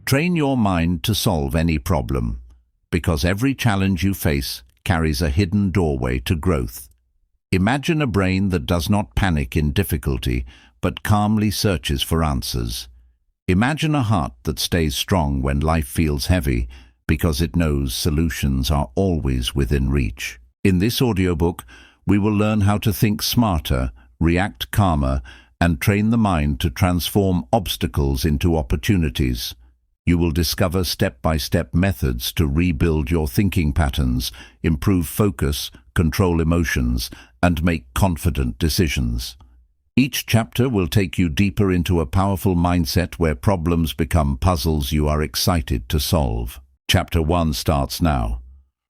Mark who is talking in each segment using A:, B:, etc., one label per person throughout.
A: Train your mind to solve any problem, because every challenge you face carries a hidden doorway to growth. Imagine a brain that does not panic in difficulty, but calmly searches for answers. Imagine a heart that stays strong when life feels heavy, because it knows solutions are always within reach. In this audiobook, we will learn how to think smarter, react calmer, and train the mind to transform obstacles into opportunities. You will discover step-by-step methods to rebuild your thinking patterns, improve focus, control emotions, and make confident decisions. Each chapter will take you deeper into a powerful mindset where problems become puzzles you are excited to solve. Chapter 1 starts now.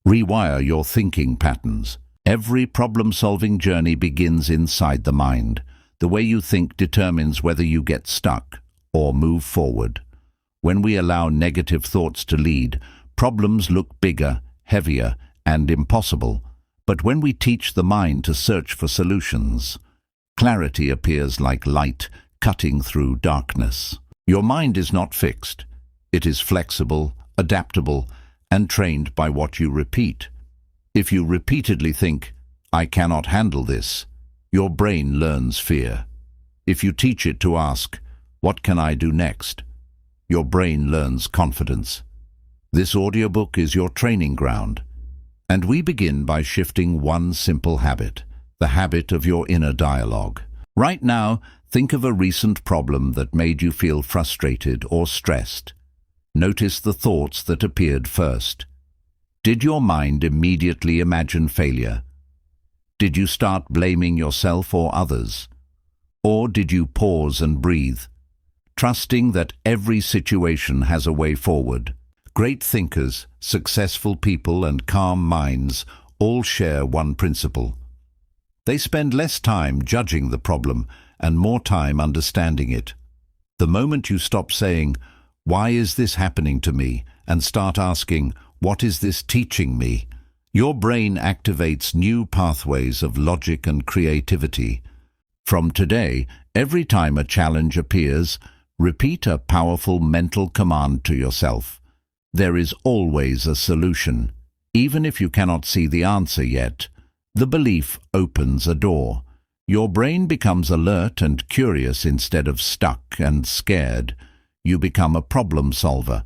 A: Rewire your thinking patterns. Every problem-solving journey begins inside the mind. The way you think determines whether you get stuck or move forward. When we allow negative thoughts to lead, problems look bigger, heavier, and impossible. But when we teach the mind to search for solutions, clarity appears like light cutting through darkness. Your mind is not fixed. It is flexible, adaptable, and trained by what you repeat. If you repeatedly think, "I cannot handle this," your brain learns fear. If you teach it to ask, "What can I do next?" your brain learns confidence. This audiobook is your training ground. And we begin by shifting one simple habit, the habit of your inner dialogue. Right now, think of a recent problem that made you feel frustrated or stressed. Notice the thoughts that appeared first. Did your mind immediately imagine failure? Did you start blaming yourself or others? Or did you pause and breathe, trusting that every situation has a way forward? Great thinkers, successful people, and calm minds all share one principle. They spend less time judging the problem and more time understanding it. The moment you stop saying, "Why is this happening to me?" and start asking, "What is this teaching me?" your brain activates new pathways of logic and creativity. From today, every time a challenge appears, repeat a powerful mental command to yourself. There is always a solution. Even if you cannot see the answer yet, the belief opens a door. Your brain becomes alert and curious instead of stuck and scared. You become a problem solver.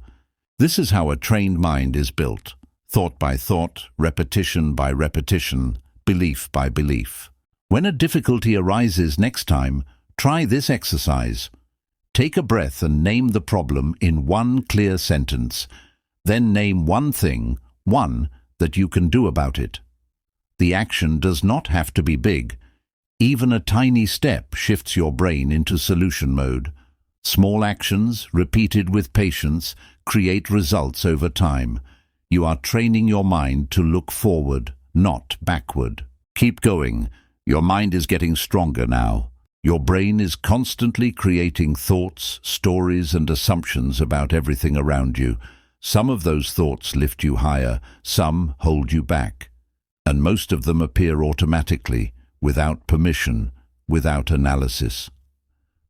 A: This is how a trained mind is built. Thought by thought, repetition by repetition, belief by belief. When a difficulty arises next time, try this exercise. Take a breath and name the problem in one clear sentence. Then name one thing, that you can do about it. The action does not have to be big. Even a tiny step shifts your brain into solution mode. Small actions, repeated with patience, create results over time. You are training your mind to look forward, not backward. Keep going. Your mind is getting stronger now. Your brain is constantly creating thoughts, stories, and assumptions about everything around you. Some of those thoughts lift you higher, some hold you back. And most of them appear automatically, without permission, without analysis.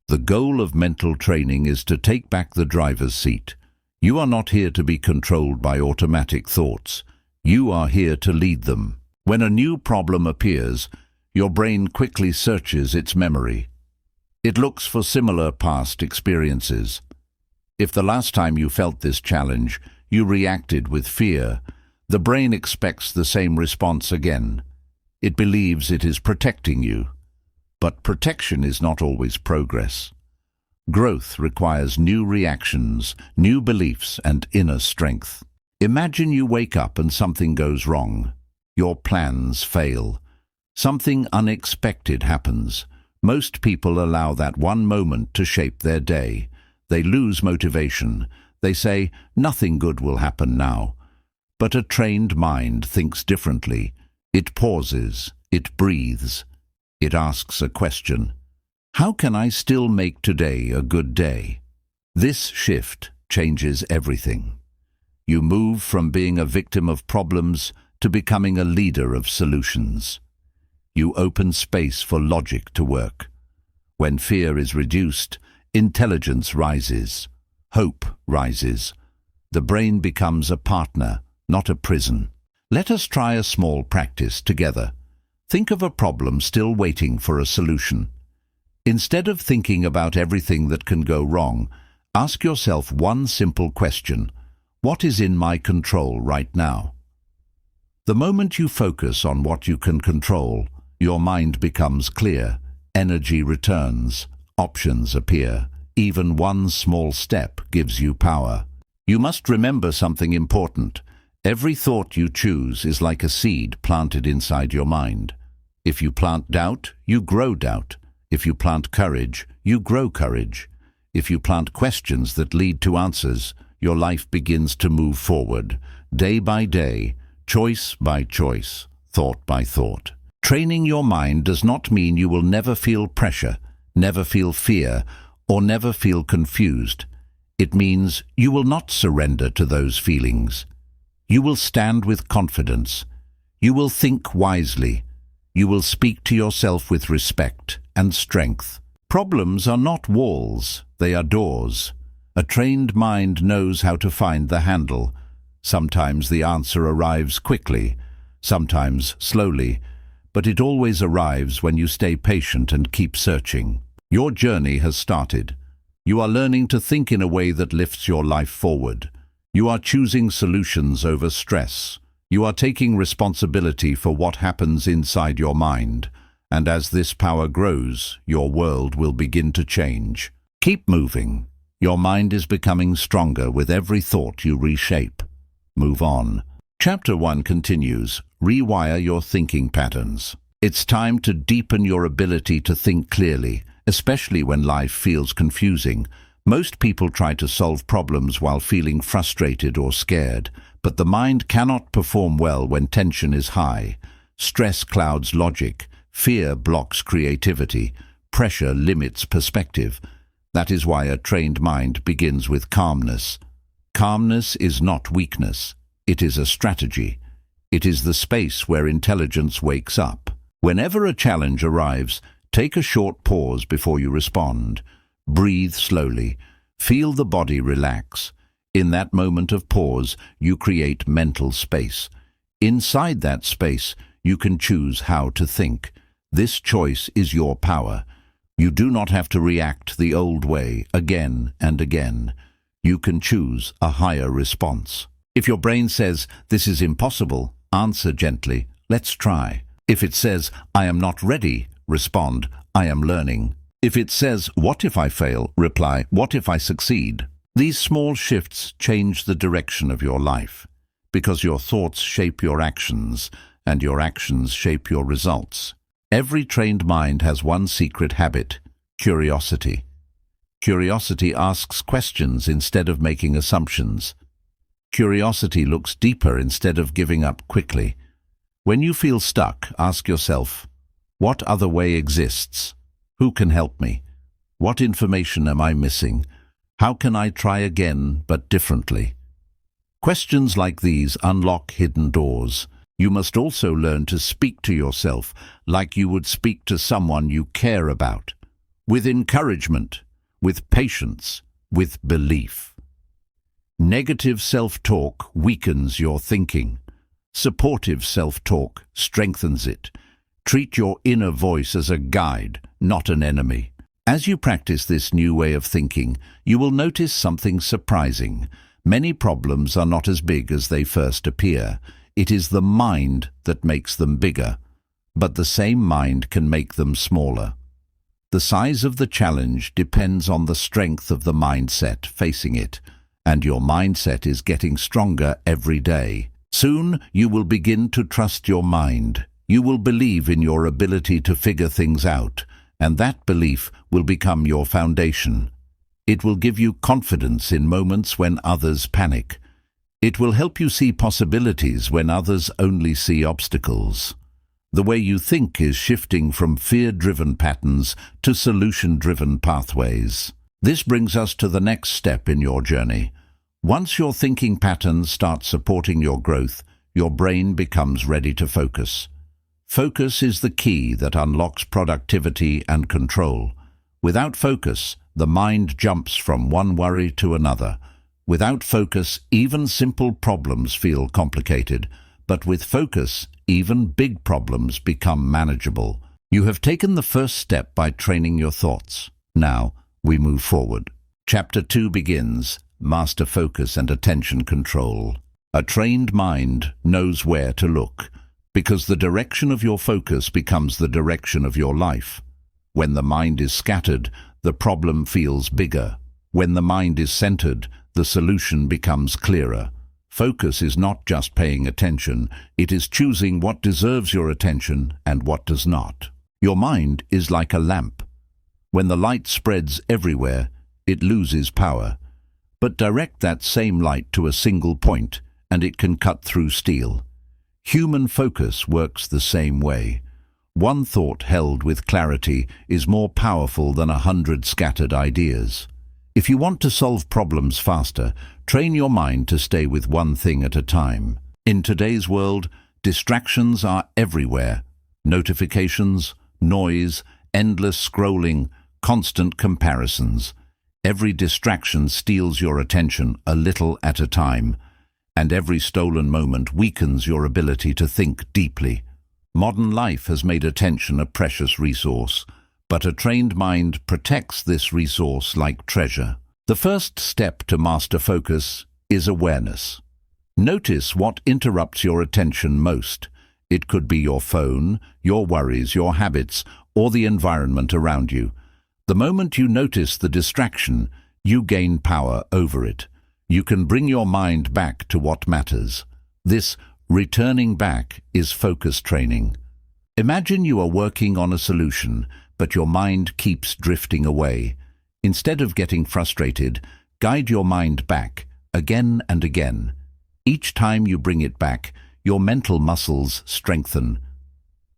A: The goal of mental training is to take back the driver's seat. You are not here to be controlled by automatic thoughts. You are here to lead them. When a new problem appears, your brain quickly searches its memory. It looks for similar past experiences. If the last time you felt this challenge, you reacted with fear, the brain expects the same response again. It believes it is protecting you. But protection is not always progress. Growth requires new reactions, new beliefs, and inner strength. Imagine you wake up and something goes wrong. Your plans fail. Something unexpected happens. Most people allow that one moment to shape their day. They lose motivation. They say, "Nothing good will happen now." But a trained mind thinks differently. It pauses. It breathes. It asks a question. How can I still make today a good day? This shift changes everything. You move from being a victim of problems to becoming a leader of solutions. You open space for logic to work. When fear is reduced, intelligence rises. Hope rises. The brain becomes a partner, not a prison. Let us try a small practice together. Think of a problem still waiting for a solution. Instead of thinking about everything that can go wrong, ask yourself one simple question: what is in my control right now? The moment you focus on what you can control, your mind becomes clear, energy returns, options appear. Even one small step gives you power. You must remember something important. Every thought you choose is like a seed planted inside your mind. If you plant doubt, you grow doubt. If you plant courage, you grow courage. If you plant questions that lead to answers, your life begins to move forward, day by day, choice by choice, thought by thought. Training your mind does not mean you will never feel pressure, never feel fear, or never feel confused. It means you will not surrender to those feelings. You will stand with confidence. You will think wisely. You will speak to yourself with respect and strength. Problems are not walls, they are doors. A trained mind knows how to find the handle. Sometimes the answer arrives quickly, sometimes slowly, but it always arrives when you stay patient and keep searching. Your journey has started. You are learning to think in a way that lifts your life forward. You are choosing solutions over stress. You are taking responsibility for what happens inside your mind. And as this power grows, your world will begin to change. Keep moving. Your mind is becoming stronger with every thought you reshape. Move on. Chapter 1 continues, Rewire your thinking patterns. It's time to deepen your ability to think clearly, especially when life feels confusing. Most people try to solve problems while feeling frustrated or scared, but the mind cannot perform well when tension is high. Stress clouds logic, fear blocks creativity, pressure limits perspective. That is why a trained mind begins with calmness. Calmness is not weakness, it is a strategy. It is the space where intelligence wakes up. Whenever a challenge arrives, take a short pause before you respond. Breathe slowly. Feel the body relax. In that moment of pause, you create mental space. Inside that space, you can choose how to think. This choice is your power. You do not have to react the old way again and again. You can choose a higher response. If your brain says, "This is impossible," answer gently, "Let's try." If it says, "I am not ready," respond, "I am learning." If it says, "What if I fail?" reply, "What if I succeed?" These small shifts change the direction of your life, because your thoughts shape your actions, and your actions shape your results. Every trained mind has one secret habit: curiosity. Curiosity asks questions instead of making assumptions. Curiosity looks deeper instead of giving up quickly. When you feel stuck, ask yourself, what other way exists? Who can help me? What information am I missing? How can I try again, but differently? Questions like these unlock hidden doors. You must also learn to speak to yourself like you would speak to someone you care about, with encouragement, with patience, with belief. Negative self-talk weakens your thinking. Supportive self-talk strengthens it. Treat your inner voice as a guide, not an enemy. As you practice this new way of thinking, you will notice something surprising. Many problems are not as big as they first appear. It is the mind that makes them bigger, but the same mind can make them smaller. The size of the challenge depends on the strength of the mindset facing it, and your mindset is getting stronger every day. Soon you will begin to trust your mind. You will believe in your ability to figure things out, and that belief will become your foundation. It will give you confidence in moments when others panic. It will help you see possibilities when others only see obstacles. The way you think is shifting from fear-driven patterns to solution-driven pathways. This brings us to the next step in your journey. Once your thinking patterns start supporting your growth, your brain becomes ready to focus. Focus is the key that unlocks productivity and control. Without focus, the mind jumps from one worry to another. Without focus, even simple problems feel complicated, but with focus, even big problems become manageable. You have taken the first step by training your thoughts. Now, we move forward. Chapter 2 begins, Master Focus and Attention Control. A trained mind knows where to look, because the direction of your focus becomes the direction of your life. When the mind is scattered, the problem feels bigger. When the mind is centered, the solution becomes clearer. Focus is not just paying attention, it is choosing what deserves your attention and what does not. Your mind is like a lamp. When the light spreads everywhere, it loses power. But direct that same light to a single point, and it can cut through steel. Human focus works the same way. One thought held with clarity is more powerful than 100 scattered ideas. If you want to solve problems faster, train your mind to stay with one thing at a time. In today's world, distractions are everywhere. Notifications, noise, endless scrolling, constant comparisons. Every distraction steals your attention a little at a time, and every stolen moment weakens your ability to think deeply. Modern life has made attention a precious resource, but a trained mind protects this resource like treasure. The first step to master focus is awareness. Notice what interrupts your attention most. It could be your phone, your worries, your habits, or the environment around you. The moment you notice the distraction, you gain power over it. You can bring your mind back to what matters. This returning back is focus training. Imagine you are working on a solution, but your mind keeps drifting away. Instead of getting frustrated, guide your mind back, again and again. Each time you bring it back, your mental muscles strengthen.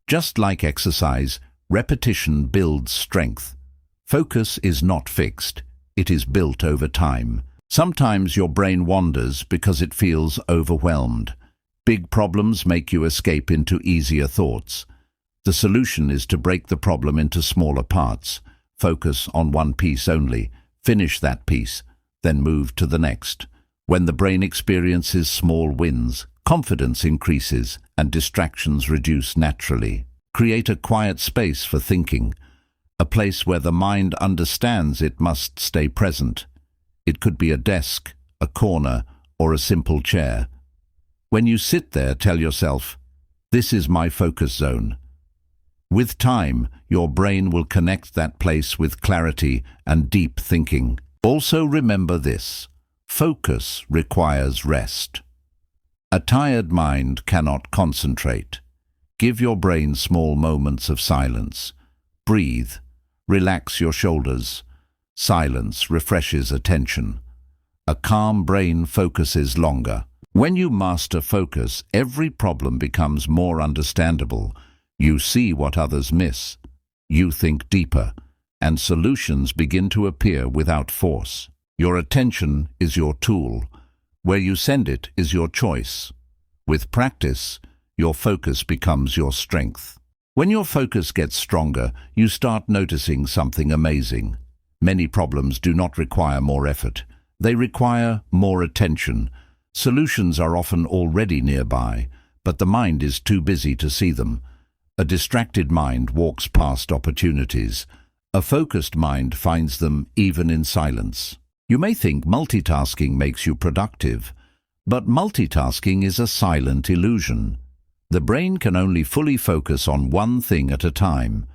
A: Just like exercise, repetition builds strength. Focus is not fixed, it is built over time. Sometimes your brain wanders because it feels overwhelmed. Big problems make you escape into easier thoughts. The solution is to break the problem into smaller parts. Focus on one piece only, finish that piece, then move to the next. When the brain experiences small wins, confidence increases and distractions reduce naturally. Create a quiet space for thinking, a place where the mind understands it must stay present. It could be a desk, a corner, or a simple chair. When you sit there, tell yourself, "This is my focus zone." With time, your brain will connect that place with clarity and deep thinking. Also remember this: focus requires rest. A tired mind cannot concentrate. Give your brain small moments of silence. Breathe. Relax your shoulders. Silence refreshes attention. A calm brain focuses longer. When you master focus, every problem becomes more understandable. You see what others miss. You think deeper, and solutions begin to appear without force. Your attention is your tool. Where you send it is your choice. With practice, your focus becomes your strength. When your focus gets stronger, you start noticing something amazing. Many problems do not require more effort. They require more attention. Solutions are often already nearby, but the mind is too busy to see them. A distracted mind walks past opportunities. A focused mind finds them even in silence. You may think multitasking makes you productive, but multitasking is a silent illusion. The brain can only fully focus on one thing at a time.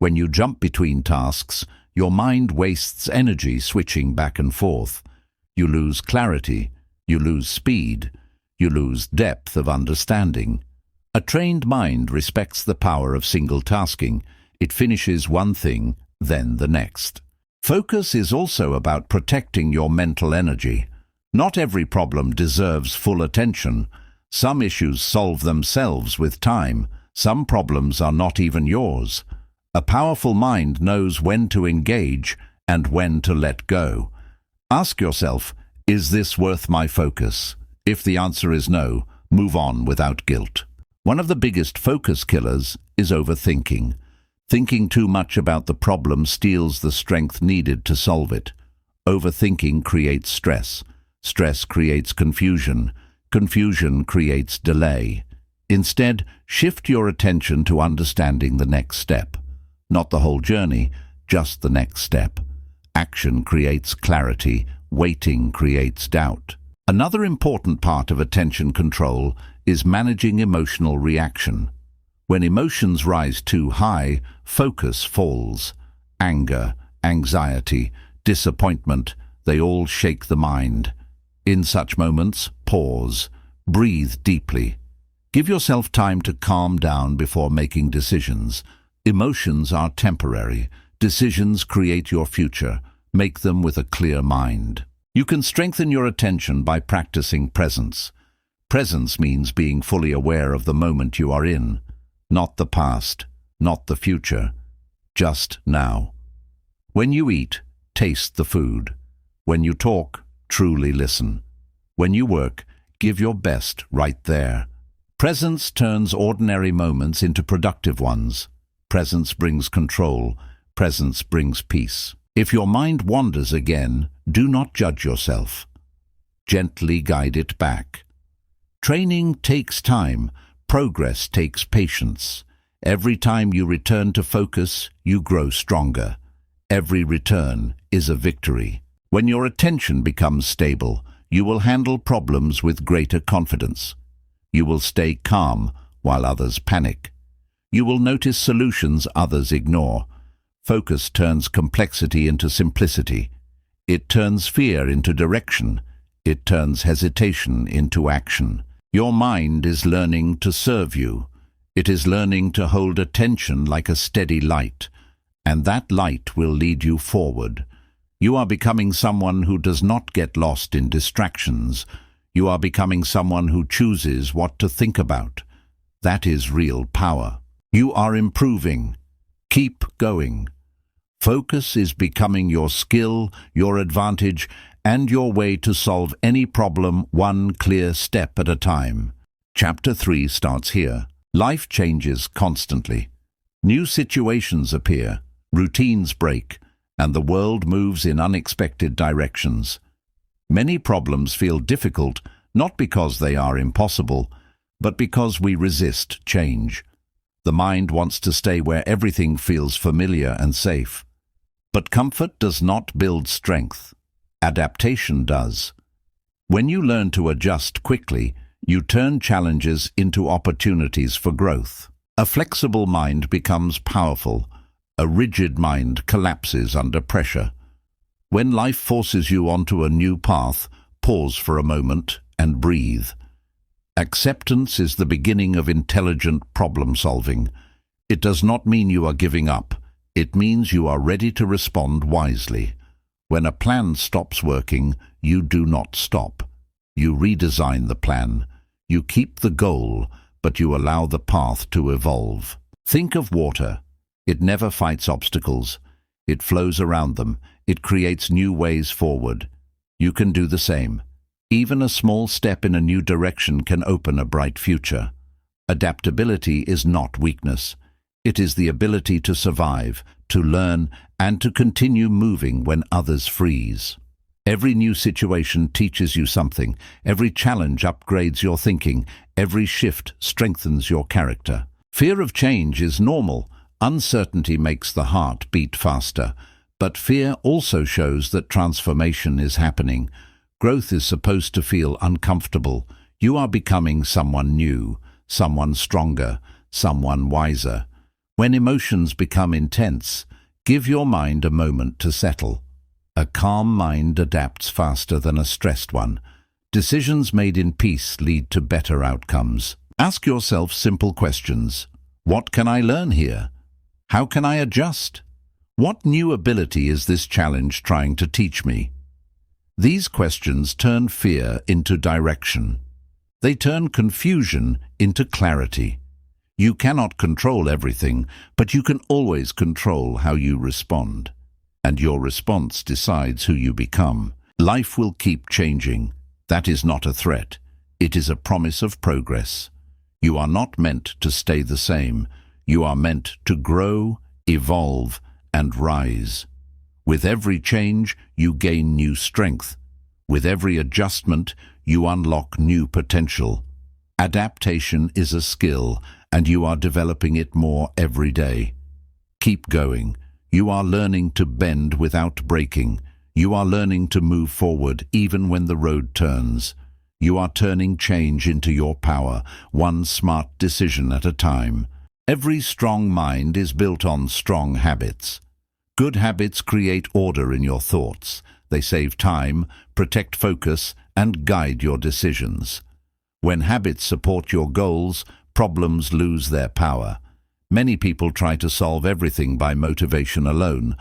A: When you jump between tasks, your mind wastes energy switching back and forth. You lose clarity, you lose speed, you lose depth of understanding. A trained mind respects the power of single tasking. It finishes one thing, then the next. Focus is also about protecting your mental energy. Not every problem deserves full attention. Some issues solve themselves with time. Some problems are not even yours. A powerful mind knows when to engage and when to let go. Ask yourself, is this worth my focus? If the answer is no, move on without guilt. One of the biggest focus killers is overthinking. Thinking too much about the problem steals the strength needed to solve it. Overthinking creates stress. Stress creates confusion. Confusion creates delay. Instead, shift your attention to understanding the next step. Not the whole journey, just the next step. Action creates clarity. Waiting creates doubt. Another important part of attention control is managing emotional reaction. When emotions rise too high, focus falls. Anger, anxiety, disappointment, they all shake the mind. In such moments, pause. Breathe deeply. Give yourself time to calm down before making decisions. Emotions are temporary. Decisions create your future. Make them with a clear mind. You can strengthen your attention by practicing presence. Presence means being fully aware of the moment you are in. Not the past, not the future, just now. When you eat, taste the food. When you talk, truly listen. When you work, give your best right there. Presence turns ordinary moments into productive ones. Presence brings control. Presence brings peace. If your mind wanders again, do not judge yourself. Gently guide it back. Training takes time. Progress takes patience. Every time you return to focus, you grow stronger. Every return is a victory. When your attention becomes stable, you will handle problems with greater confidence. You will stay calm while others panic. You will notice solutions others ignore. Focus turns complexity into simplicity. It turns fear into direction. It turns hesitation into action. Your mind is learning to serve you. It is learning to hold attention like a steady light, and that light will lead you forward. You are becoming someone who does not get lost in distractions. You are becoming someone who chooses what to think about. That is real power. You are improving. Keep going. Focus is becoming your skill, your advantage, and your way to solve any problem one clear step at a time. Chapter 3 starts here. Life changes constantly. New situations appear, routines break, and the world moves in unexpected directions. Many problems feel difficult, not because they are impossible, but because we resist change. The mind wants to stay where everything feels familiar and safe. But comfort does not build strength. Adaptation does. When you learn to adjust quickly, you turn challenges into opportunities for growth. A flexible mind becomes powerful. A rigid mind collapses under pressure. When life forces you onto a new path, pause for a moment and breathe. Acceptance is the beginning of intelligent problem solving. It does not mean you are giving up. It means you are ready to respond wisely. When a plan stops working, you do not stop. You redesign the plan. You keep the goal, but you allow the path to evolve. Think of water. It never fights obstacles. It flows around them. It creates new ways forward. You can do the same. Even a small step in a new direction can open a bright future. Adaptability is not weakness. It is the ability to survive, to learn, and to continue moving when others freeze. Every new situation teaches you something. Every challenge upgrades your thinking. Every shift strengthens your character. Fear of change is normal. Uncertainty makes the heart beat faster. But fear also shows that transformation is happening. Growth is supposed to feel uncomfortable. You are becoming someone new, someone stronger, someone wiser. When emotions become intense, give your mind a moment to settle. A calm mind adapts faster than a stressed one. Decisions made in peace lead to better outcomes. Ask yourself simple questions. What can I learn here? How can I adjust? What new ability is this challenge trying to teach me? These questions turn fear into direction. They turn confusion into clarity. You cannot control everything, but you can always control how you respond. And your response decides who you become. Life will keep changing. That is not a threat. It is a promise of progress. You are not meant to stay the same. You are meant to grow, evolve, and rise. With every change, you gain new strength. With every adjustment, you unlock new potential. Adaptation is a skill, and you are developing it more every day. Keep going. You are learning to bend without breaking. You are learning to move forward even when the road turns. You are turning change into your power, one smart decision at a time. Every strong mind is built on strong habits. Good habits create order in your thoughts. They save time, protect focus, and guide your decisions. When habits support your goals, problems lose their power. Many people try to solve everything by motivation alone,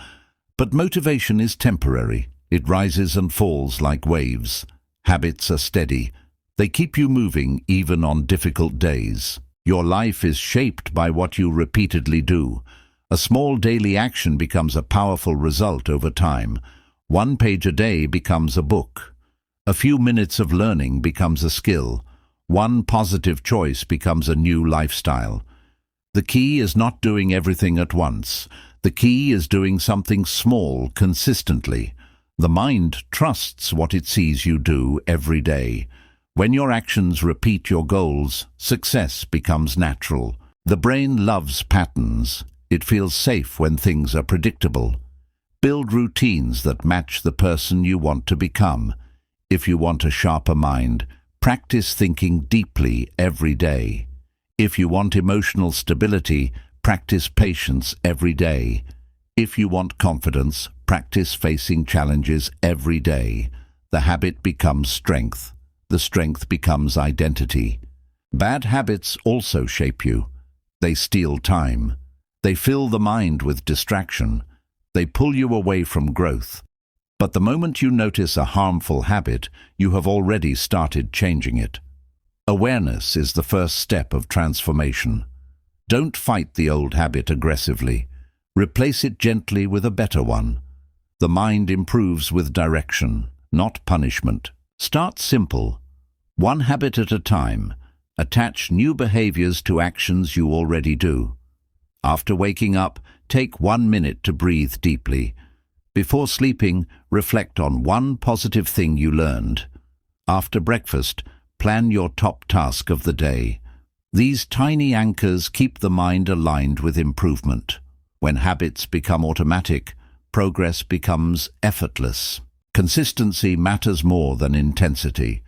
A: but motivation is temporary. It rises and falls like waves. Habits are steady. They keep you moving even on difficult days. Your life is shaped by what you repeatedly do. A small daily action becomes a powerful result over time. 1 page a day becomes a book. A few minutes of learning becomes a skill. One positive choice becomes a new lifestyle. The key is not doing everything at once. The key is doing something small consistently. The mind trusts what it sees you do every day. When your actions repeat your goals, success becomes natural. The brain loves patterns. It feels safe when things are predictable. Build routines that match the person you want to become. If you want a sharper mind, practice thinking deeply every day. If you want emotional stability, practice patience every day. If you want confidence, practice facing challenges every day. The habit becomes strength. The strength becomes identity. Bad habits also shape you. They steal time. They fill the mind with distraction. They pull you away from growth. But the moment you notice a harmful habit, you have already started changing it. Awareness is the first step of transformation. Don't fight the old habit aggressively. Replace it gently with a better one. The mind improves with direction, not punishment. Start simple. 1 habit at a time. Attach new behaviors to actions you already do. After waking up, take 1 minute to breathe deeply. Before sleeping, reflect on 1 positive thing you learned. After breakfast, plan your top task of the day. These tiny anchors keep the mind aligned with improvement. When habits become automatic, progress becomes effortless. Consistency matters more than intensity.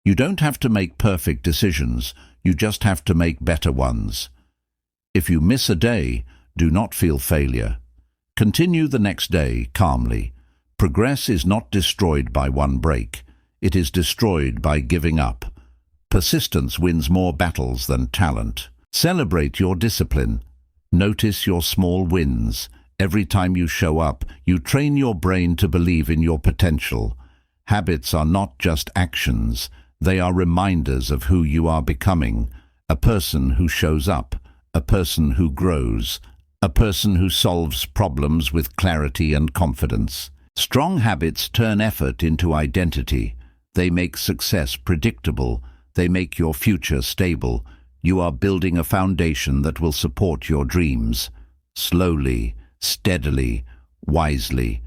A: You don't have to make perfect decisions, you just have to make better ones. If you miss a day, do not feel failure. Continue the next day calmly. Progress is not destroyed by 1 break. It is destroyed by giving up. Persistence wins more battles than talent. Celebrate your discipline. Notice your small wins. Every time you show up, you train your brain to believe in your potential. Habits are not just actions. They are reminders of who you are becoming. A person who shows up. A person who grows. A person who solves problems with clarity and confidence. Strong habits turn effort into identity. They make success predictable. They make your future stable. You are building a foundation that will support your dreams. Slowly, steadily, wisely.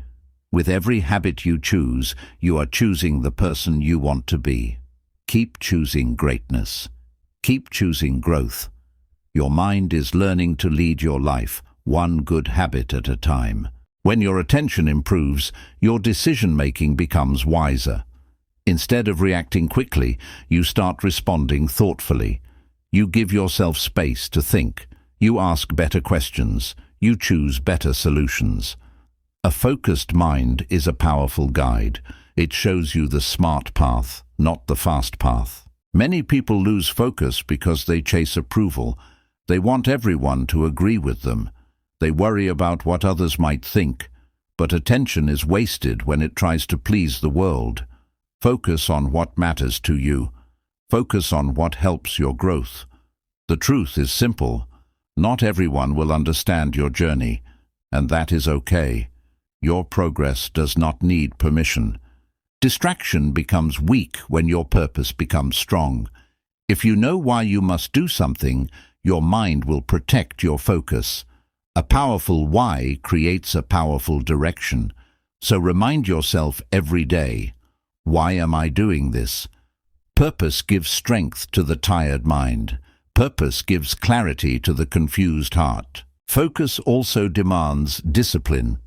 A: With every habit you choose, you are choosing the person you want to be. Keep choosing greatness. Keep choosing growth. Your mind is learning to lead your life, 1 good habit at a time. When your attention improves, your decision-making becomes wiser. Instead of reacting quickly, you start responding thoughtfully. You give yourself space to think. You ask better questions. You choose better solutions. A focused mind is a powerful guide. It shows you the smart path, not the fast path. Many people lose focus because they chase approval. They want everyone to agree with them. They worry about what others might think. But attention is wasted when it tries to please the world. Focus on what matters to you. Focus on what helps your growth. The truth is simple. Not everyone will understand your journey, and that is okay. Your progress does not need permission. Distraction becomes weak when your purpose becomes strong. If you know why you must do something, your mind will protect your focus. A powerful why creates a powerful direction. So remind yourself every day, why am I doing this? Purpose gives strength to the tired mind. Purpose gives clarity to the confused heart. Focus also demands discipline.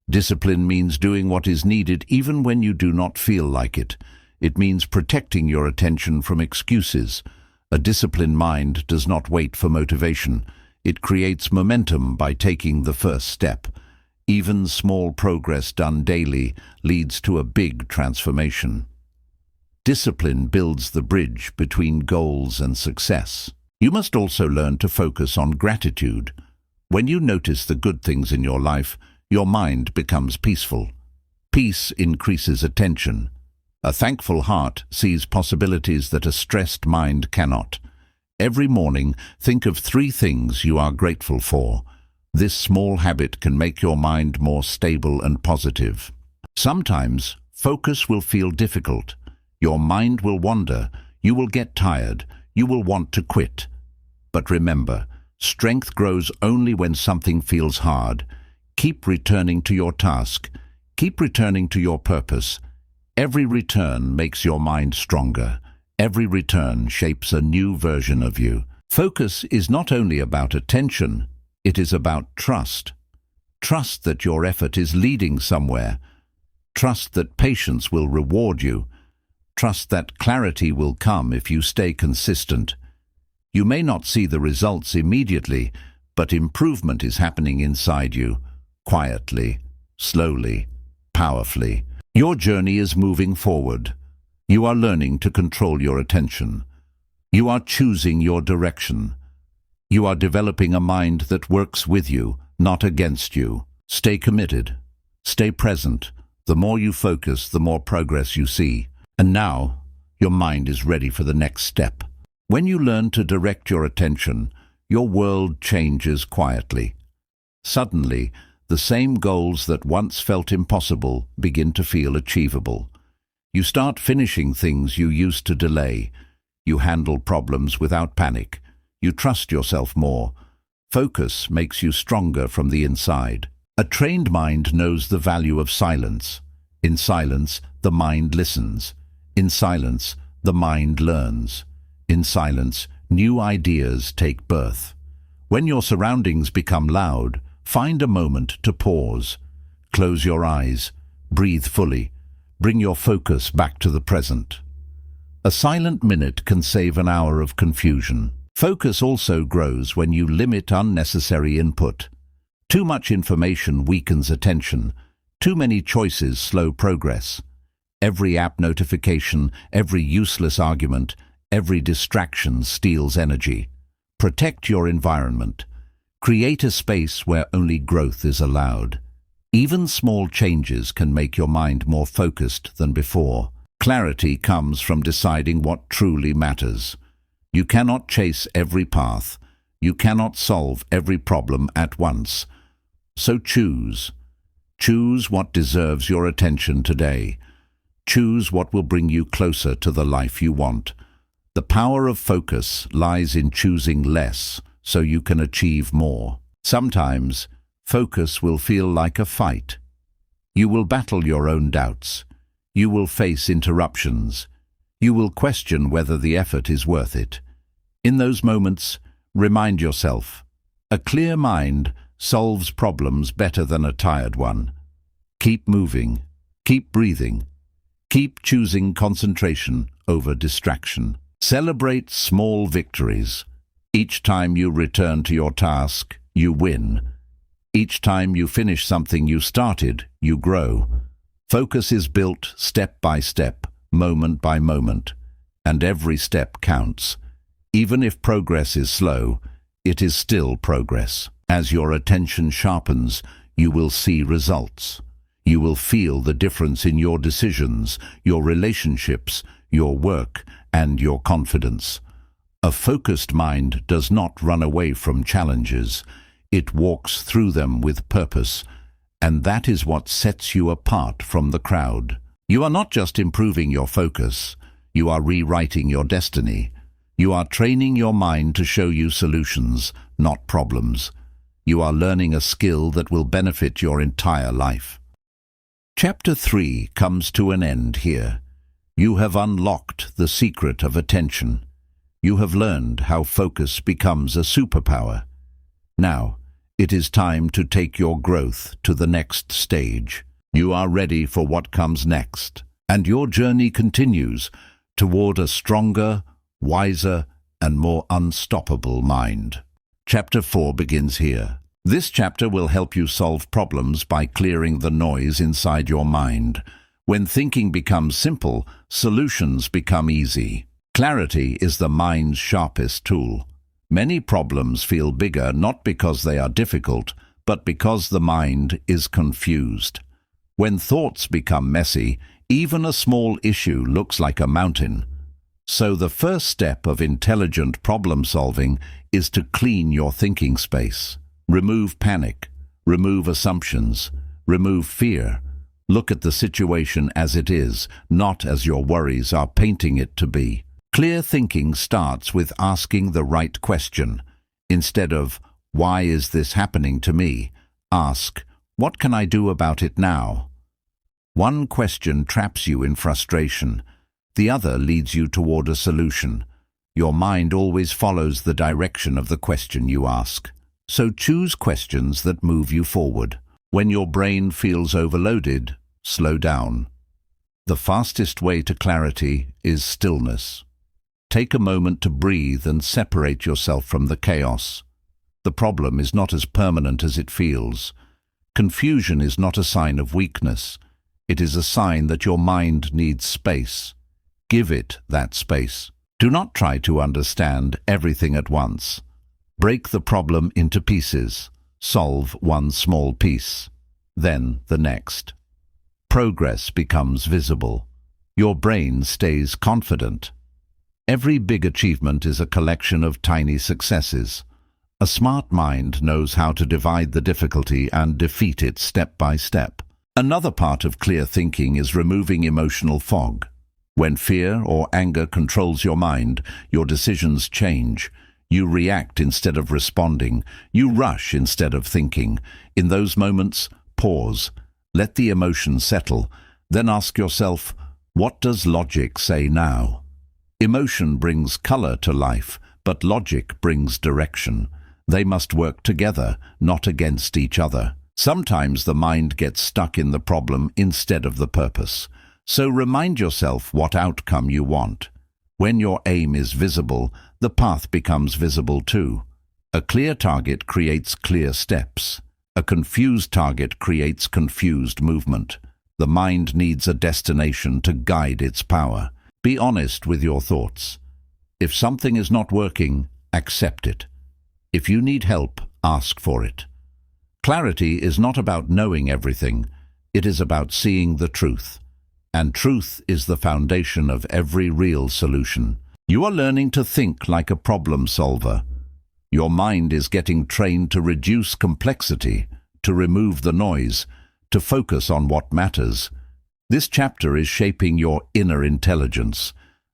A: Discipline means doing what is needed even when you do not feel like it. It means protecting your attention from excuses. A disciplined mind does not wait for motivation. It creates momentum by taking the first step. Even small progress done daily leads to a big transformation. Discipline builds the bridge between goals and success. You must also learn to focus on gratitude. When you notice the good things in your life, your mind becomes peaceful. Peace increases attention. A thankful heart sees possibilities that a stressed mind cannot. Every morning, think of 3 things you are grateful for. This small habit can make your mind more stable and positive. Sometimes, focus will feel difficult. Your mind will wander. You will get tired. You will want to quit. But remember, strength grows only when something feels hard. Keep returning to your task. Keep returning to your purpose. Every return makes your mind stronger. Every return shapes a new version of you. Focus is not only about attention, it is about trust. Trust that your effort is leading somewhere. Trust that patience will reward you. Trust that clarity will come if you stay consistent. You may not see the results immediately, but improvement is happening inside you, quietly, slowly, powerfully. Your journey is moving forward. You are learning to control your attention. You are choosing your direction. You are developing a mind that works with you, not against you. Stay committed. Stay present. The more you focus, the more progress you see. And now, your mind is ready for the next step. When you learn to direct your attention, your world changes quietly. Suddenly, the same goals that once felt impossible begin to feel achievable. You start finishing things you used to delay. You handle problems without panic. You trust yourself more. Focus makes you stronger from the inside. A trained mind knows the value of silence. In silence, the mind listens. In silence, the mind learns. In silence, new ideas take birth. When your surroundings become loud, find a moment to pause. Close your eyes. Breathe fully. Bring your focus back to the present. A silent minute can save an hour of confusion. Focus also grows when you limit unnecessary input. Too much information weakens attention. Too many choices slow progress. Every app notification, every useless argument, every distraction steals energy. Protect your environment. Create a space where only growth is allowed. Even small changes can make your mind more focused than before. Clarity comes from deciding what truly matters. You cannot chase every path. You cannot solve every problem at once. So choose. Choose what deserves your attention today. Choose what will bring you closer to the life you want. The power of focus lies in choosing less so you can achieve more. Sometimes, focus will feel like a fight. You will battle your own doubts. You will face interruptions. You will question whether the effort is worth it. In those moments, remind yourself, a clear mind solves problems better than a tired one. Keep moving. Keep breathing. Keep choosing concentration over distraction. Celebrate small victories. Each time you return to your task, you win. Each time you finish something you started, you grow. Focus is built step by step, moment by moment, and every step counts. Even if progress is slow, it is still progress. As your attention sharpens, you will see results. You will feel the difference in your decisions, your relationships, your work, and your confidence. A focused mind does not run away from challenges. It walks through them with purpose, and that is what sets you apart from the crowd. You are not just improving your focus, you are rewriting your destiny. You are training your mind to show you solutions, not problems. You are learning a skill that will benefit your entire life. Chapter 3 comes to an end here. You have unlocked the secret of attention. You have learned how focus becomes a superpower. Now, it is time to take your growth to the next stage. You are ready for what comes next, and your journey continues toward a stronger, wiser, and more unstoppable mind. Chapter 4 begins here. This chapter will help you solve problems by clearing the noise inside your mind. When thinking becomes simple, solutions become easy. Clarity is the mind's sharpest tool. Many problems feel bigger not because they are difficult, but because the mind is confused. When thoughts become messy, even a small issue looks like a mountain. So the first step of intelligent problem-solving is to clean your thinking space. Remove panic, remove assumptions, remove fear. Look at the situation as it is, not as your worries are painting it to be. Clear thinking starts with asking the right question. Instead of, "Why is this happening to me?" ask, "What can I do about it now?" One question traps you in frustration. The other leads you toward a solution. Your mind always follows the direction of the question you ask. So choose questions that move you forward. When your brain feels overloaded, slow down. The fastest way to clarity is stillness. Take a moment to breathe and separate yourself from the chaos. The problem is not as permanent as it feels. Confusion is not a sign of weakness. It is a sign that your mind needs space. Give it that space. Do not try to understand everything at once. Break the problem into pieces. Solve one small piece, then the next. Progress becomes visible. Your brain stays confident. Every big achievement is a collection of tiny successes. A smart mind knows how to divide the difficulty and defeat it step by step. Another part of clear thinking is removing emotional fog. When fear or anger controls your mind, your decisions change. You react instead of responding. You rush instead of thinking. In those moments, pause. Let the emotion settle. Then ask yourself, what does logic say now? Emotion brings color to life, but logic brings direction. They must work together, not against each other. Sometimes the mind gets stuck in the problem instead of the purpose. So remind yourself what outcome you want. When your aim is visible, the path becomes visible too. A clear target creates clear steps. A confused target creates confused movement. The mind needs a destination to guide its power. Be honest with your thoughts. If something is not working, accept it. If you need help, ask for it. Clarity is not about knowing everything. It is about seeing the truth. And truth is the foundation of every real solution. You are learning to think like a problem solver. Your mind is getting trained to reduce complexity, to remove the noise, to focus on what matters. This chapter is shaping your inner intelligence,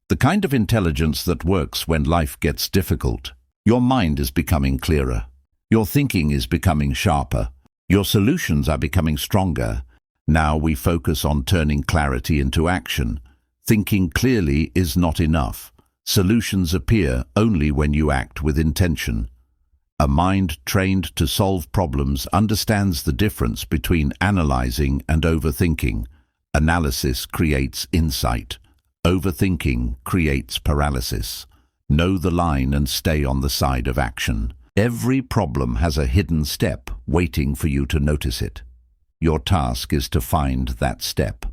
A: the kind of intelligence that works when life gets difficult. Your mind is becoming clearer. Your thinking is becoming sharper. Your solutions are becoming stronger. Now we focus on turning clarity into action. Thinking clearly is not enough. Solutions appear only when you act with intention. A mind trained to solve problems understands the difference between analyzing and overthinking. Analysis creates insight. Overthinking creates paralysis. Know the line and stay on the side of action. Every problem has a hidden step waiting for you to notice it. Your task is to find that step.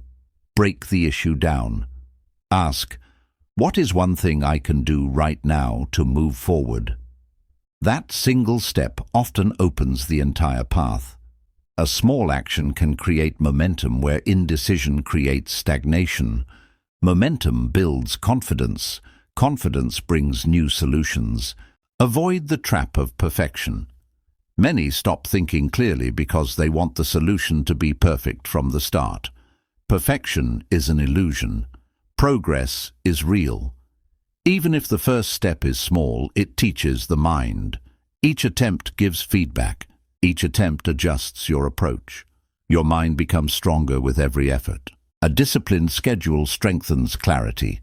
A: Break the issue down. Ask, what is one thing I can do right now to move forward? That single step often opens the entire path. A small action can create momentum where indecision creates stagnation. Momentum builds confidence. Confidence brings new solutions. Avoid the trap of perfection. Many stop thinking clearly because they want the solution to be perfect from the start. Perfection is an illusion. Progress is real. Even if the first step is small, it teaches the mind. Each attempt gives feedback. Each attempt adjusts your approach. Your mind becomes stronger with every effort. A disciplined schedule strengthens clarity.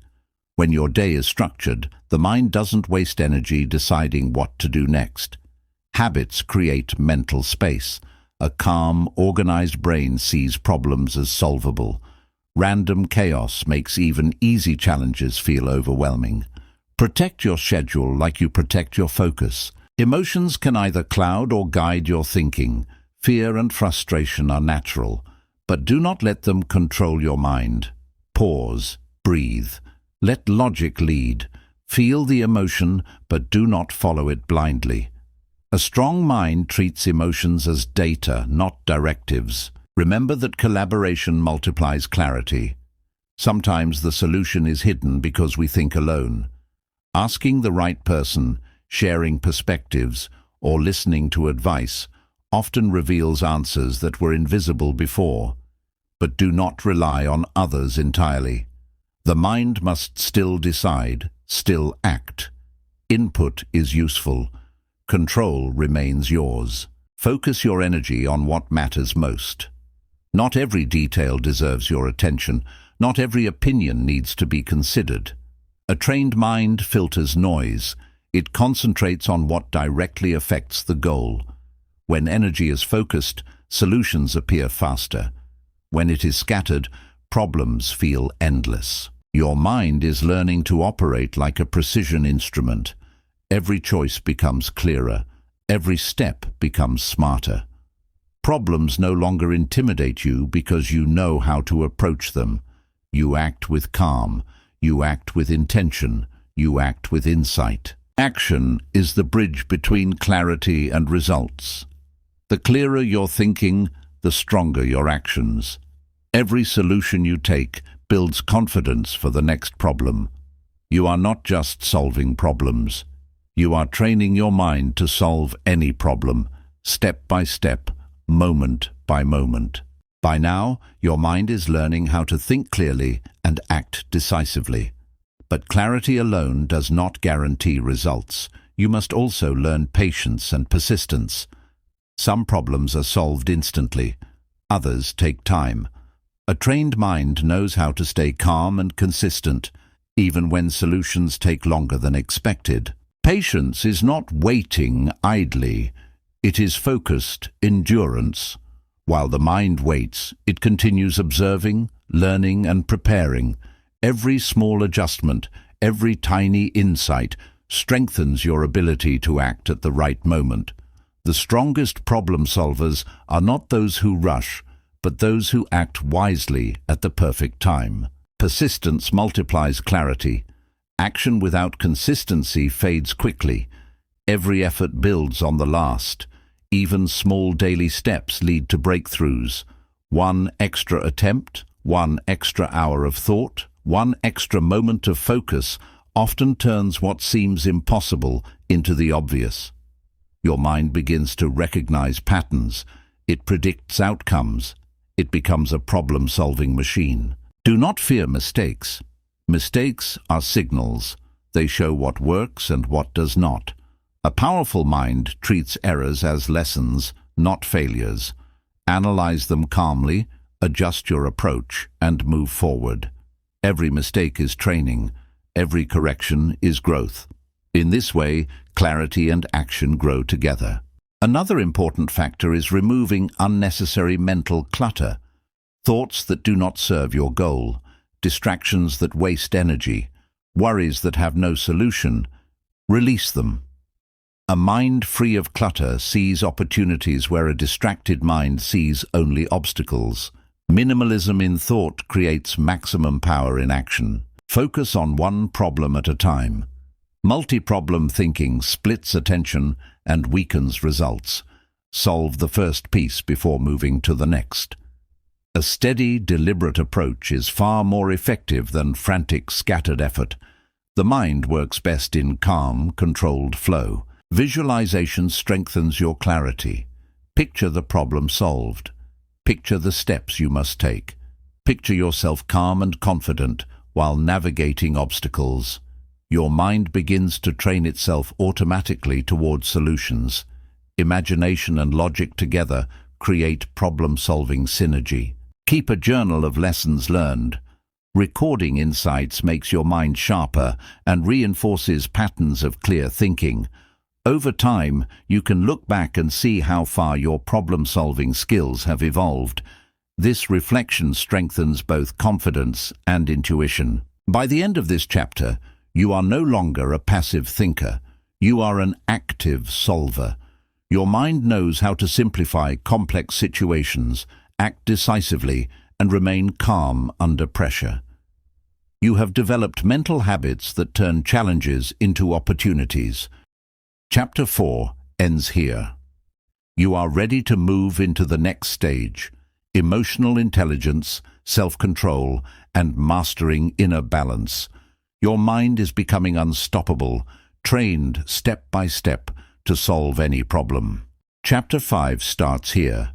A: When your day is structured, the mind doesn't waste energy deciding what to do next. Habits create mental space. A calm, organized brain sees problems as solvable. Random chaos makes even easy challenges feel overwhelming. Protect your schedule like you protect your focus. Emotions can either cloud or guide your thinking. Fear and frustration are natural, but do not let them control your mind. Pause, breathe. Let logic lead. Feel the emotion, but do not follow it blindly. A strong mind treats emotions as data, not directives. Remember that collaboration multiplies clarity. Sometimes the solution is hidden because we think alone. Asking the right person, sharing perspectives, or listening to advice often reveals answers that were invisible before. But do not rely on others entirely. The mind must still decide, still act. Input is useful. Control remains yours. Focus your energy on what matters most. Not every detail deserves your attention. Not every opinion needs to be considered. A trained mind filters noise. It concentrates on what directly affects the goal. When energy is focused, solutions appear faster. When it is scattered, problems feel endless. Your mind is learning to operate like a precision instrument. Every choice becomes clearer. Every step becomes smarter. Problems no longer intimidate you because you know how to approach them. You act with calm. You act with intention. You act with insight. Action is the bridge between clarity and results. The clearer your thinking, the stronger your actions. Every solution you take builds confidence for the next problem. You are not just solving problems. You are training your mind to solve any problem, step by step, moment by moment. By now, your mind is learning how to think clearly and act decisively. But clarity alone does not guarantee results. You must also learn patience and persistence. Some problems are solved instantly. Others take time. A trained mind knows how to stay calm and consistent, even when solutions take longer than expected. Patience is not waiting idly. It is focused endurance. While the mind waits, it continues observing, learning, and preparing. Every small adjustment, every tiny insight strengthens your ability to act at the right moment. The strongest problem solvers are not those who rush, but those who act wisely at the perfect time. Persistence multiplies clarity. Action without consistency fades quickly. Every effort builds on the last. Even small daily steps lead to breakthroughs. One extra attempt, one extra hour of thought, one extra moment of focus often turns what seems impossible into the obvious. Your mind begins to recognize patterns. It predicts outcomes. It becomes a problem-solving machine. Do not fear mistakes. Mistakes are signals. They show what works and what does not. A powerful mind treats errors as lessons, not failures. Analyze them calmly, adjust your approach, and move forward. Every mistake is training. Every correction is growth. In this way, clarity and action grow together. Another important factor is removing unnecessary mental clutter. Thoughts that do not serve your goal, distractions that waste energy, worries that have no solution. Release them. A mind free of clutter sees opportunities where a distracted mind sees only obstacles. Minimalism in thought creates maximum power in action. Focus on one problem at a time. Multi-problem thinking splits attention and weakens results. Solve the first piece before moving to the next. A steady, deliberate approach is far more effective than frantic, scattered effort. The mind works best in calm, controlled flow. Visualization strengthens your clarity. Picture the problem solved. Picture the steps you must take. Picture yourself calm and confident while navigating obstacles. Your mind begins to train itself automatically towards solutions. Imagination and logic together create problem-solving synergy. Keep a journal of lessons learned. Recording insights makes your mind sharper and reinforces patterns of clear thinking. Over time, you can look back and see how far your problem-solving skills have evolved. This reflection strengthens both confidence and intuition. By the end of this chapter, you are no longer a passive thinker. You are an active solver. Your mind knows how to simplify complex situations, act decisively, and remain calm under pressure. You have developed mental habits that turn challenges into opportunities. Chapter 4 ends here. You are ready to move into the next stage: emotional intelligence, self-control, and mastering inner balance. Your mind is becoming unstoppable, trained step by step to solve any problem. Chapter 5 starts here.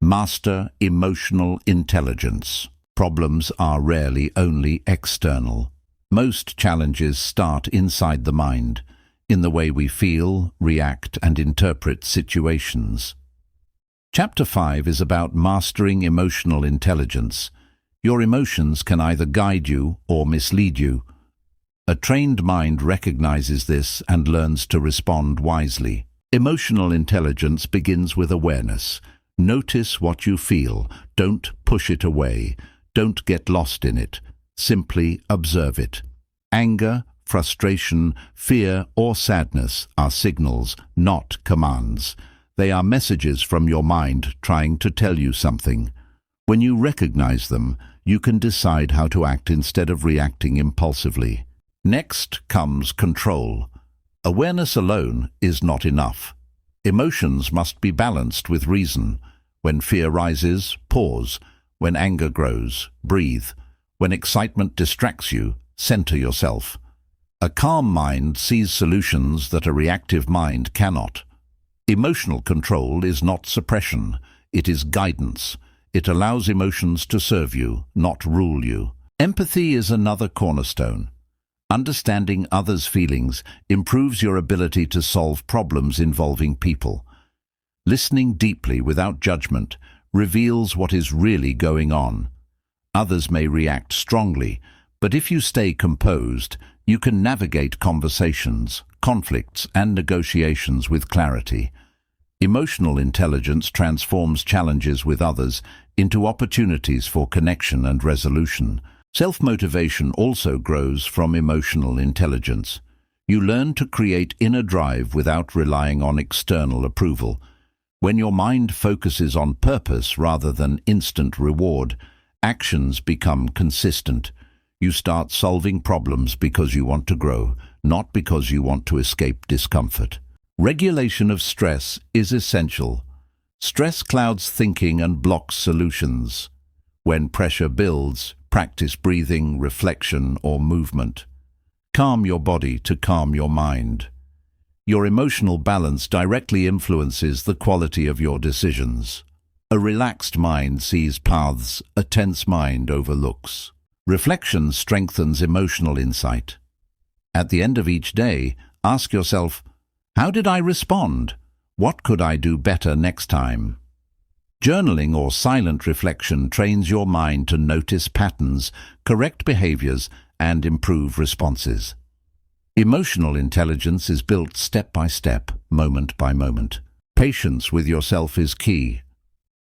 A: Master emotional intelligence. Problems are rarely only external. Most challenges start inside the mind, in the way we feel, react, and interpret situations. Chapter 5 is about mastering emotional intelligence. Your emotions can either guide you or mislead you. A trained mind recognizes this and learns to respond wisely. Emotional intelligence begins with awareness. Notice what you feel. Don't push it away. Don't get lost in it. Simply observe it. Anger, frustration, fear, or sadness are signals, not commands. They are messages from your mind trying to tell you something. When you recognize them, you can decide how to act instead of reacting impulsively. Next comes control. Awareness alone is not enough. Emotions must be balanced with reason. When fear rises, pause. When anger grows, breathe. When excitement distracts you, center yourself. A calm mind sees solutions that a reactive mind cannot. Emotional control is not suppression, it is guidance. It allows emotions to serve you, not rule you. Empathy is another cornerstone. Understanding others' feelings improves your ability to solve problems involving people. Listening deeply without judgment reveals what is really going on. Others may react strongly, but if you stay composed, you can navigate conversations, conflicts, and negotiations with clarity. Emotional intelligence transforms challenges with others into opportunities for connection and resolution. Self-motivation also grows from emotional intelligence. You learn to create inner drive without relying on external approval. When your mind focuses on purpose rather than instant reward, actions become consistent. You start solving problems because you want to grow, not because you want to escape discomfort. Regulation of stress is essential. Stress clouds thinking and blocks solutions. When pressure builds, practice breathing, reflection, or movement. Calm your body to calm your mind. Your emotional balance directly influences the quality of your decisions. A relaxed mind sees paths a tense mind overlooks. Reflection strengthens emotional insight. At the end of each day, ask yourself, how did I respond? What could I do better next time? Journaling or silent reflection trains your mind to notice patterns, correct behaviors, and improve responses. Emotional intelligence is built step by step, moment by moment. Patience with yourself is key.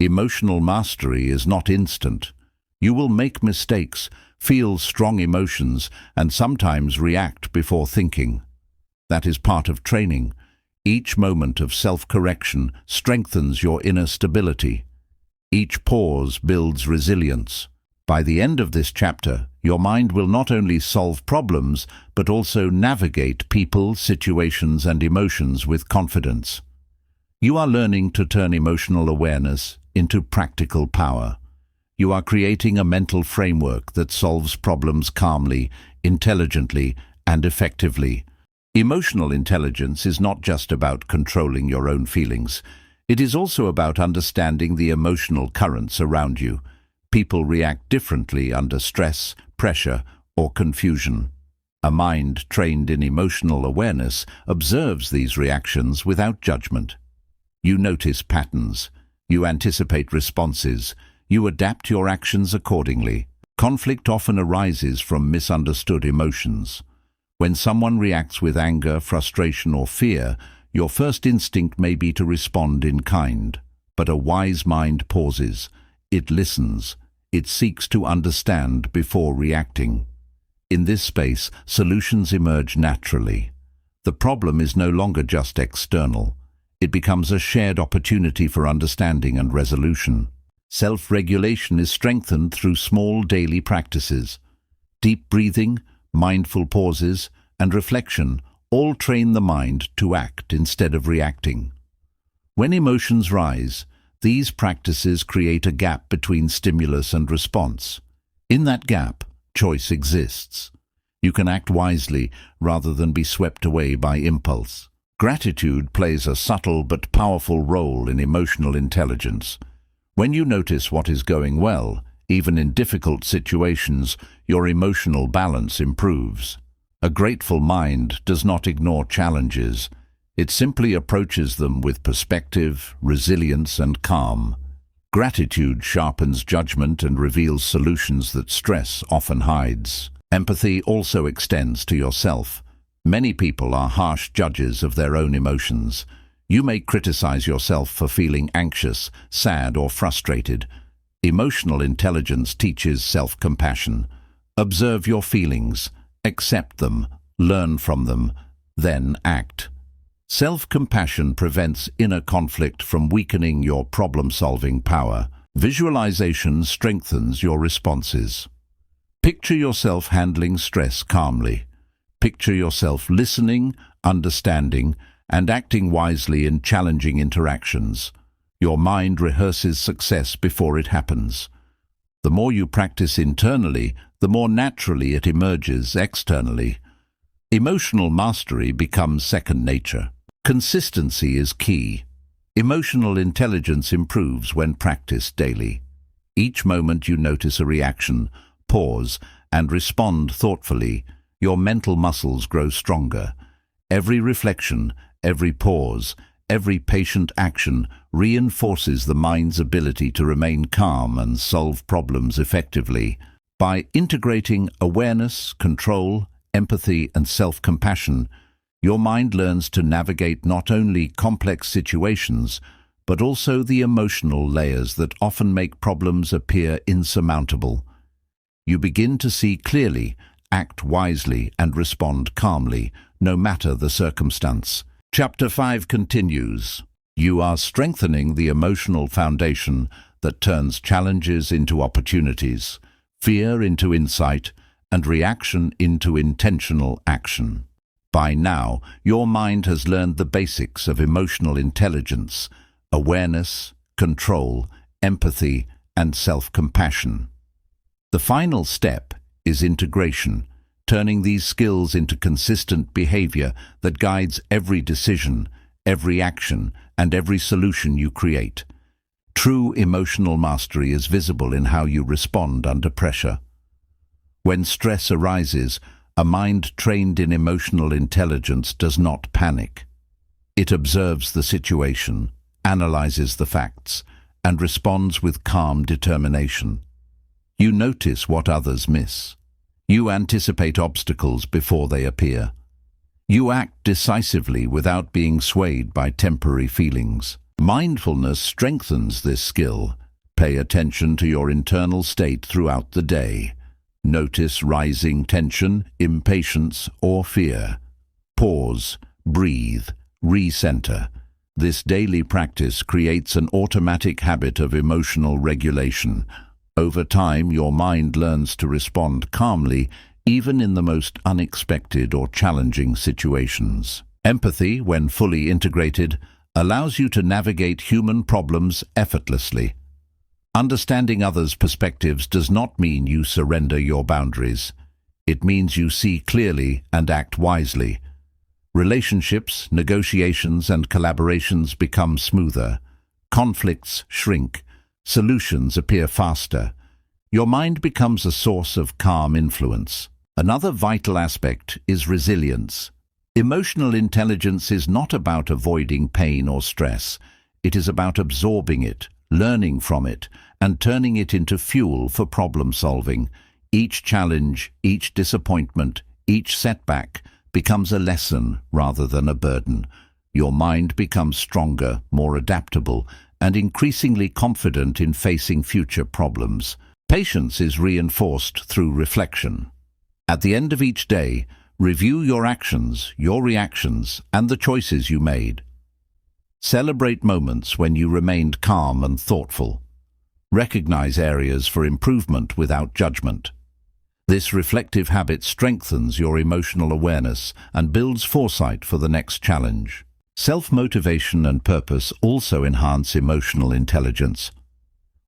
A: Emotional mastery is not instant. You will make mistakes, feel strong emotions, and sometimes react before thinking. That is part of training. Each moment of self-correction strengthens your inner stability. Each pause builds resilience. By the end of this chapter, your mind will not only solve problems, but also navigate people, situations, and emotions with confidence. You are learning to turn emotional awareness into practical power. You are creating a mental framework that solves problems calmly, intelligently, and effectively. Emotional intelligence is not just about controlling your own feelings. It is also about understanding the emotional currents around you. People react differently under stress, pressure, or confusion. A mind trained in emotional awareness observes these reactions without judgment. You notice patterns. You anticipate responses. You adapt your actions accordingly. Conflict often arises from misunderstood emotions. When someone reacts with anger, frustration, or fear, your first instinct may be to respond in kind. But a wise mind pauses. It listens. It seeks to understand before reacting. In this space, solutions emerge naturally. The problem is no longer just external. It becomes a shared opportunity for understanding and resolution. Self-regulation is strengthened through small daily practices. Deep breathing, mindful pauses, and reflection all train the mind to act instead of reacting. When emotions rise, these practices create a gap between stimulus and response. In that gap, choice exists. You can act wisely rather than be swept away by impulse. Gratitude plays a subtle but powerful role in emotional intelligence. When you notice what is going well, even in difficult situations, your emotional balance improves. A grateful mind does not ignore challenges. It simply approaches them with perspective, resilience, and calm. Gratitude sharpens judgment and reveals solutions that stress often hides. Empathy also extends to yourself. Many people are harsh judges of their own emotions. You may criticize yourself for feeling anxious, sad, or frustrated. Emotional intelligence teaches self-compassion. Observe your feelings, accept them, learn from them, then act. Self-compassion prevents inner conflict from weakening your problem-solving power. Visualization strengthens your responses. Picture yourself handling stress calmly. Picture yourself listening, understanding, and acting wisely in challenging interactions. Your mind rehearses success before it happens. The more you practice internally, the more naturally it emerges externally. Emotional mastery becomes second nature. Consistency is key. Emotional intelligence improves when practiced daily. Each moment you notice a reaction, pause, and respond thoughtfully, your mental muscles grow stronger. Every reflection, every pause, every patient action reinforces the mind's ability to remain calm and solve problems effectively. By integrating awareness, control, empathy, and self-compassion, your mind learns to navigate not only complex situations, but also the emotional layers that often make problems appear insurmountable. You begin to see clearly, act wisely, and respond calmly, no matter the circumstance. Chapter 5 continues. You are strengthening the emotional foundation that turns challenges into opportunities, fear into insight, and reaction into intentional action. By now, your mind has learned the basics of emotional intelligence, awareness, control, empathy, and self-compassion. The final step is integration, turning these skills into consistent behavior that guides every decision, every action, and every solution you create. True emotional mastery is visible in how you respond under pressure. When stress arises, a mind trained in emotional intelligence does not panic. It observes the situation, analyzes the facts, and responds with calm determination. You notice what others miss. You anticipate obstacles before they appear. You act decisively without being swayed by temporary feelings. Mindfulness strengthens this skill. Pay attention to your internal state throughout the day. Notice rising tension, impatience, or fear. Pause, breathe, recenter. This daily practice creates an automatic habit of emotional regulation. Over time, your mind learns to respond calmly, even in the most unexpected or challenging situations. Empathy, when fully integrated, allows you to navigate human problems effortlessly. Understanding others' perspectives does not mean you surrender your boundaries. It means you see clearly and act wisely. Relationships, negotiations, and collaborations become smoother. Conflicts shrink. Solutions appear faster. Your mind becomes a source of calm influence. Another vital aspect is resilience. Emotional intelligence is not about avoiding pain or stress. It is about absorbing it, learning from it, and turning it into fuel for problem solving. Each challenge, each disappointment, each setback becomes a lesson rather than a burden. Your mind becomes stronger, more adaptable, and increasingly confident in facing future problems. Patience is reinforced through reflection. At the end of each day, review your actions, your reactions, and the choices you made. Celebrate moments when you remained calm and thoughtful. Recognize areas for improvement without judgment. This reflective habit strengthens your emotional awareness and builds foresight for the next challenge. Self-motivation and purpose also enhance emotional intelligence.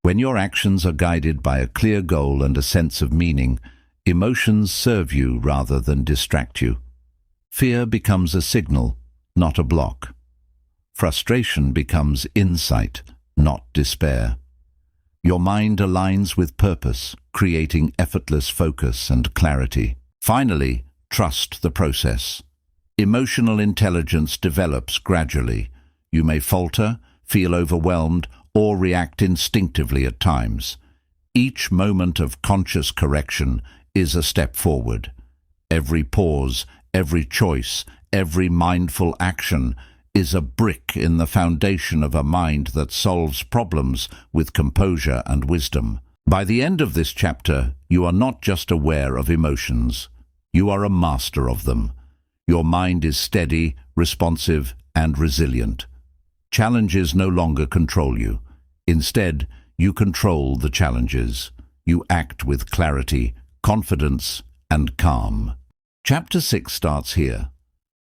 A: When your actions are guided by a clear goal and a sense of meaning, emotions serve you rather than distract you. Fear becomes a signal, not a block. Frustration becomes insight, not despair. Your mind aligns with purpose, creating effortless focus and clarity. Finally, trust the process. Emotional intelligence develops gradually. You may falter, feel overwhelmed, or react instinctively at times. Each moment of conscious correction is a step forward. Every pause, every choice, every mindful action is a brick in the foundation of a mind that solves problems with composure and wisdom. By the end of this chapter, you are not just aware of emotions, you are a master of them. Your mind is steady, responsive, and resilient. Challenges no longer control you. Instead, you control the challenges. You act with clarity, confidence, and calm. Chapter 6 starts here.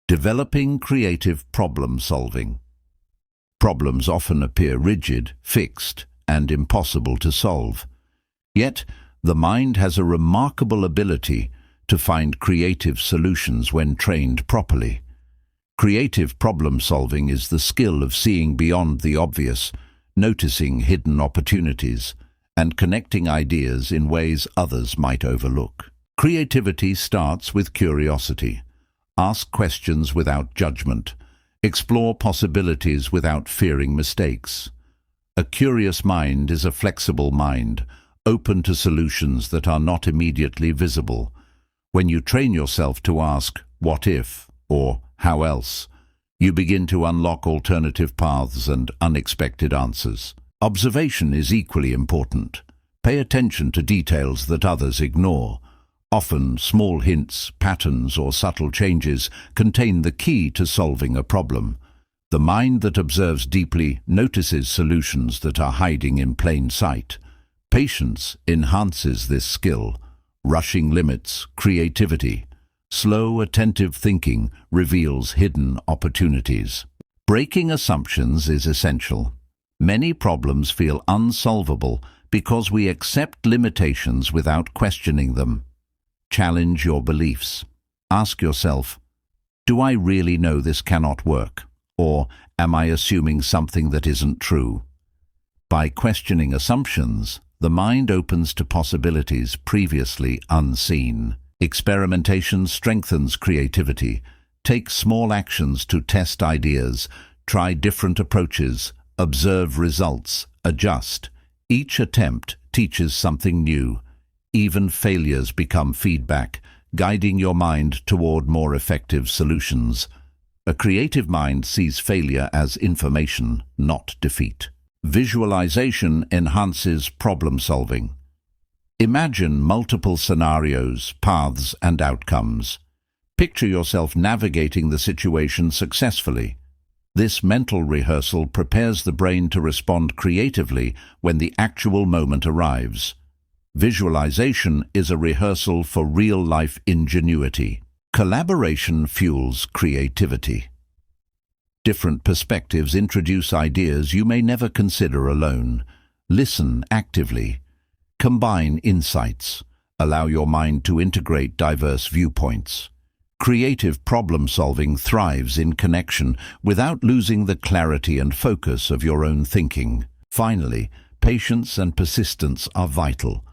A: Developing creative problem solving. Problems often appear rigid, fixed, and impossible to solve. Yet, the mind has a remarkable ability to find creative solutions when trained properly. Creative problem solving is the skill of seeing beyond the obvious, noticing hidden opportunities, and connecting ideas in ways others might overlook. Creativity starts with curiosity. Ask questions without judgment. Explore possibilities without fearing mistakes. A curious mind is a flexible mind, open to solutions that are not immediately visible. When you train yourself to ask, "What if?" or "How else?" you begin to unlock alternative paths and unexpected answers. Observation is equally important. Pay attention to details that others ignore. Often, small hints, patterns, or subtle changes contain the key to solving a problem. The mind that observes deeply notices solutions that are hiding in plain sight. Patience enhances this skill. Rushing limits creativity. Slow, attentive thinking reveals hidden opportunities. Breaking assumptions is essential. Many problems feel unsolvable because we accept limitations without questioning them. Challenge your beliefs. Ask yourself, do I really know this cannot work? Or am I assuming something that isn't true? By questioning assumptions, the mind opens to possibilities previously unseen. Experimentation strengthens creativity. Take small actions to test ideas, try different approaches, observe results, adjust. Each attempt teaches something new. Even failures become feedback, guiding your mind toward more effective solutions. A creative mind sees failure as information, not defeat. Visualization enhances problem solving. Imagine multiple scenarios, paths, and outcomes. Picture yourself navigating the situation successfully. This mental rehearsal prepares the brain to respond creatively when the actual moment arrives. Visualization is a rehearsal for real-life ingenuity. Collaboration fuels creativity. Different perspectives introduce ideas you may never consider alone. Listen actively. Combine insights. Allow your mind to integrate diverse viewpoints. Creative problem-solving thrives in connection without losing the clarity and focus of your own thinking. Finally, patience and persistence are vital.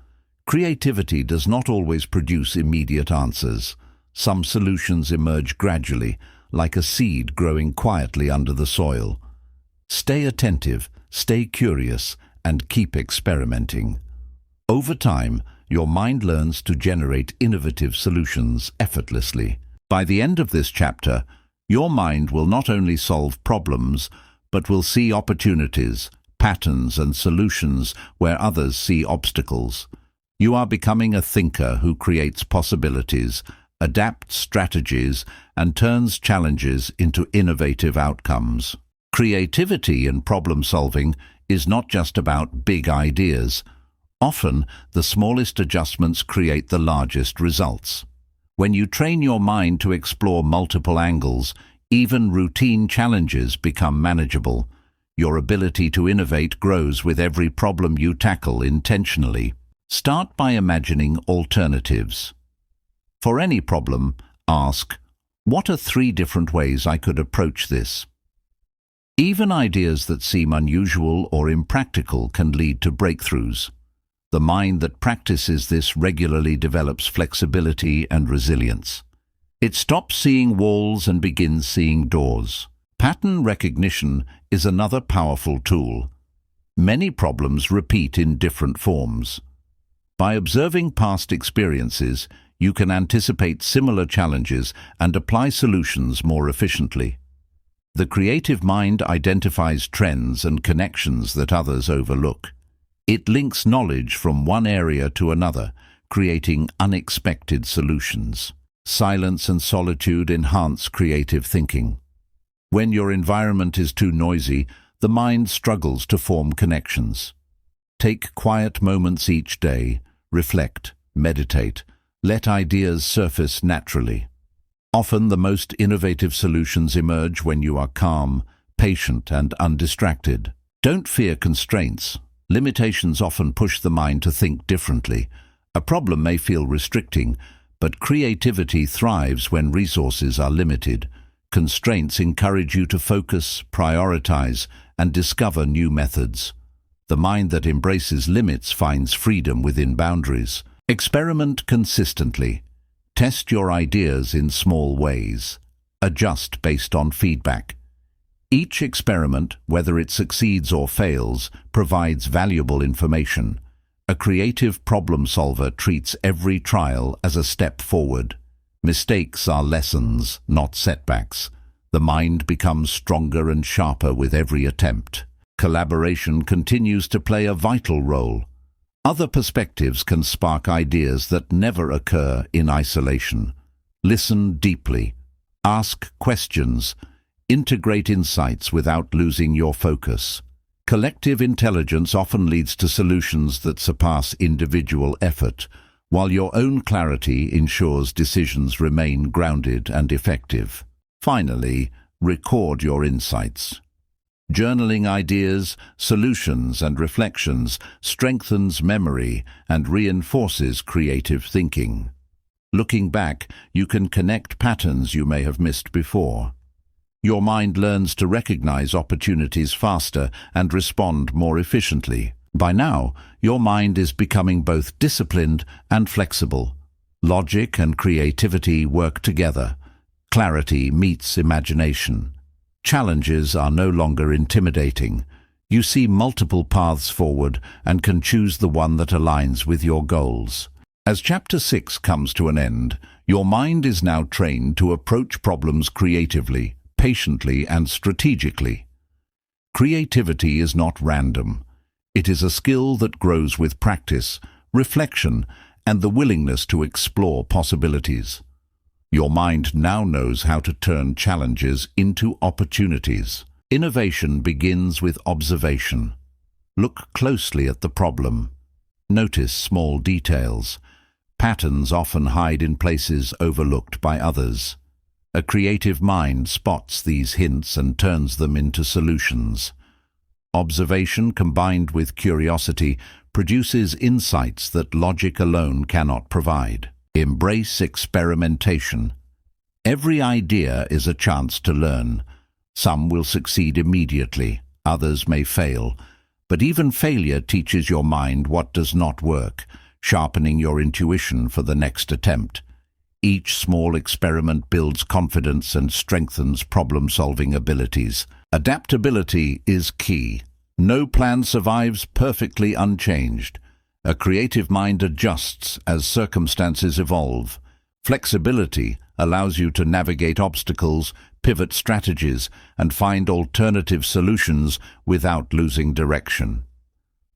A: Creativity does not always produce immediate answers. Some solutions emerge gradually, like a seed growing quietly under the soil. Stay attentive, stay curious, and keep experimenting. Over time, your mind learns to generate innovative solutions effortlessly. By the end of this chapter, your mind will not only solve problems, but will see opportunities, patterns, and solutions where others see obstacles. You are becoming a thinker who creates possibilities, adapts strategies, and turns challenges into innovative outcomes. Creativity in problem-solving is not just about big ideas. Often, the smallest adjustments create the largest results. When you train your mind to explore multiple angles, even routine challenges become manageable. Your ability to innovate grows with every problem you tackle intentionally. Start by imagining alternatives. For any problem, ask, what are 3 different ways I could approach this? Even ideas that seem unusual or impractical can lead to breakthroughs. The mind that practices this regularly develops flexibility and resilience. It stops seeing walls and begins seeing doors. Pattern recognition is another powerful tool. Many problems repeat in different forms. By observing past experiences, you can anticipate similar challenges and apply solutions more efficiently. The creative mind identifies trends and connections that others overlook. It links knowledge from one area to another, creating unexpected solutions. Silence and solitude enhance creative thinking. When your environment is too noisy, the mind struggles to form connections. Take quiet moments each day, reflect, meditate, let ideas surface naturally. Often the most innovative solutions emerge when you are calm, patient, and undistracted. Don't fear constraints. Limitations often push the mind to think differently. A problem may feel restricting, but creativity thrives when resources are limited. Constraints encourage you to focus, prioritize, and discover new methods. The mind that embraces limits finds freedom within boundaries. Experiment consistently. Test your ideas in small ways. Adjust based on feedback. Each experiment, whether it succeeds or fails, provides valuable information. A creative problem solver treats every trial as a step forward. Mistakes are lessons, not setbacks. The mind becomes stronger and sharper with every attempt. Collaboration continues to play a vital role. Other perspectives can spark ideas that never occur in isolation. Listen deeply. Ask questions. Integrate insights without losing your focus. Collective intelligence often leads to solutions that surpass individual effort, while your own clarity ensures decisions remain grounded and effective. Finally, record your insights. Journaling ideas, solutions, and reflections strengthens memory and reinforces creative thinking. Looking back, you can connect patterns you may have missed before. Your mind learns to recognize opportunities faster and respond more efficiently. By now, your mind is becoming both disciplined and flexible. Logic and creativity work together. Clarity meets imagination. Challenges are no longer intimidating. You see multiple paths forward and can choose the one that aligns with your goals. As Chapter 6 comes to an end, your mind is now trained to approach problems creatively, patiently, and strategically. Creativity is not random. It is a skill that grows with practice, reflection, and the willingness to explore possibilities. Your mind now knows how to turn challenges into opportunities. Innovation begins with observation. Look closely at the problem. Notice small details. Patterns often hide in places overlooked by others. A creative mind spots these hints and turns them into solutions. Observation combined with curiosity produces insights that logic alone cannot provide. Embrace experimentation. Every idea is a chance to learn. Some will succeed immediately, others may fail, but even failure teaches your mind what does not work, sharpening your intuition for the next attempt. Each small experiment builds confidence and strengthens problem-solving abilities. Adaptability is key. No plan survives perfectly unchanged. A creative mind adjusts as circumstances evolve. Flexibility allows you to navigate obstacles, pivot strategies, and find alternative solutions without losing direction.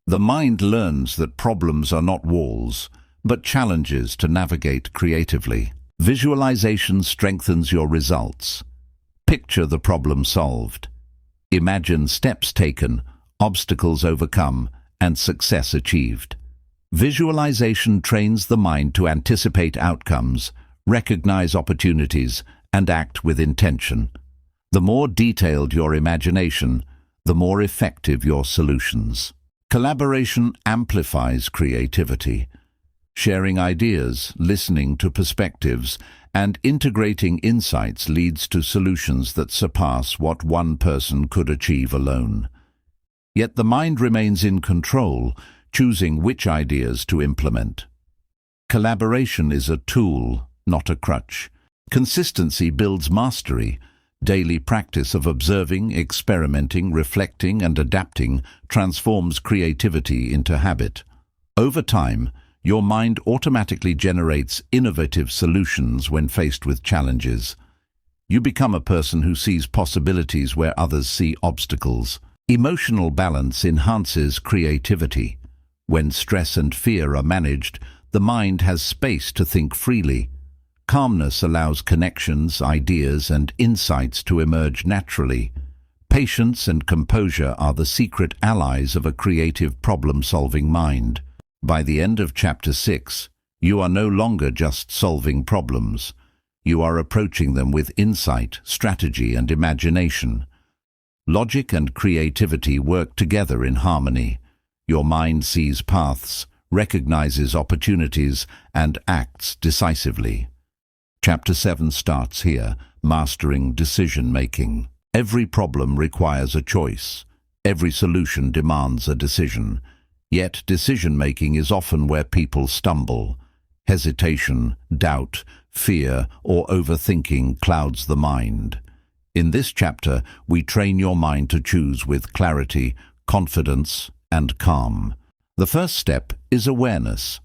A: The mind learns that problems are not walls, but challenges to navigate creatively. Visualization strengthens your results. Picture the problem solved. Imagine steps taken, obstacles overcome, and success achieved. Visualization trains the mind to anticipate outcomes, recognize opportunities, and act with intention. The more detailed your imagination, the more effective your solutions. Collaboration amplifies creativity. Sharing ideas, listening to perspectives, and integrating insights leads to solutions that surpass what one person could achieve alone. Yet the mind remains in control, choosing which ideas to implement. Collaboration is a tool, not a crutch. Consistency builds mastery. Daily practice of observing, experimenting, reflecting, and adapting transforms creativity into habit. Over time, your mind automatically generates innovative solutions when faced with challenges. You become a person who sees possibilities where others see obstacles. Emotional balance enhances creativity. When stress and fear are managed, the mind has space to think freely. Calmness allows connections, ideas, and insights to emerge naturally. Patience and composure are the secret allies of a creative problem-solving mind. By the end of Chapter 6, you are no longer just solving problems. You are approaching them with insight, strategy, and imagination. Logic and creativity work together in harmony. Your mind sees paths, recognizes opportunities, and acts decisively. Chapter 7 starts here, mastering decision-making. Every problem requires a choice. Every solution demands a decision. Yet decision-making is often where people stumble. Hesitation, doubt, fear, or overthinking clouds the mind. In this chapter, we train your mind to choose with clarity, confidence, and calm. The first step is awareness.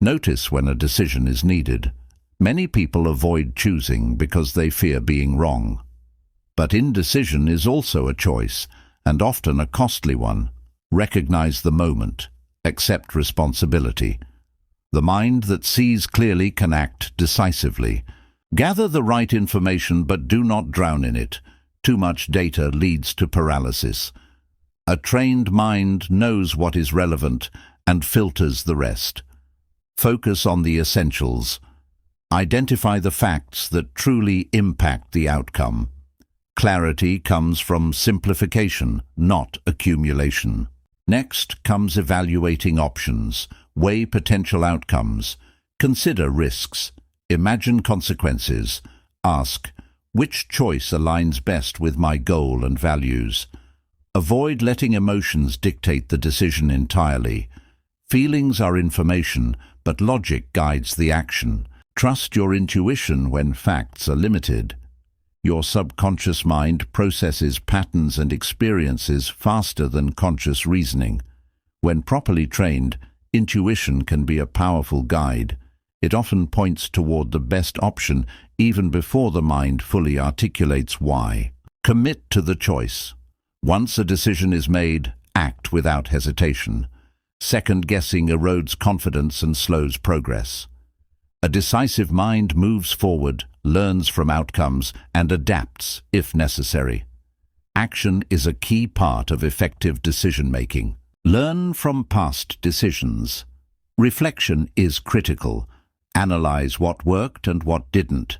A: Notice when a decision is needed. Many people avoid choosing because they fear being wrong. But indecision is also a choice, and often a costly one. Recognize the moment. Accept responsibility. The mind that sees clearly can act decisively. Gather the right information, but do not drown in it. Too much data leads to paralysis. A trained mind knows what is relevant and filters the rest. Focus on the essentials. Identify the facts that truly impact the outcome. Clarity comes from simplification, not accumulation. Next comes evaluating options. Weigh potential outcomes. Consider risks. Imagine consequences. Ask, which choice aligns best with my goal and values? Avoid letting emotions dictate the decision entirely. Feelings are information, but logic guides the action. Trust your intuition when facts are limited. Your subconscious mind processes patterns and experiences faster than conscious reasoning. When properly trained, intuition can be a powerful guide. It often points toward the best option even before the mind fully articulates why. Commit to the choice. Once a decision is made, act without hesitation. Second-guessing erodes confidence and slows progress. A decisive mind moves forward, learns from outcomes, and adapts if necessary. Action is a key part of effective decision-making. Learn from past decisions. Reflection is critical. Analyze what worked and what didn't.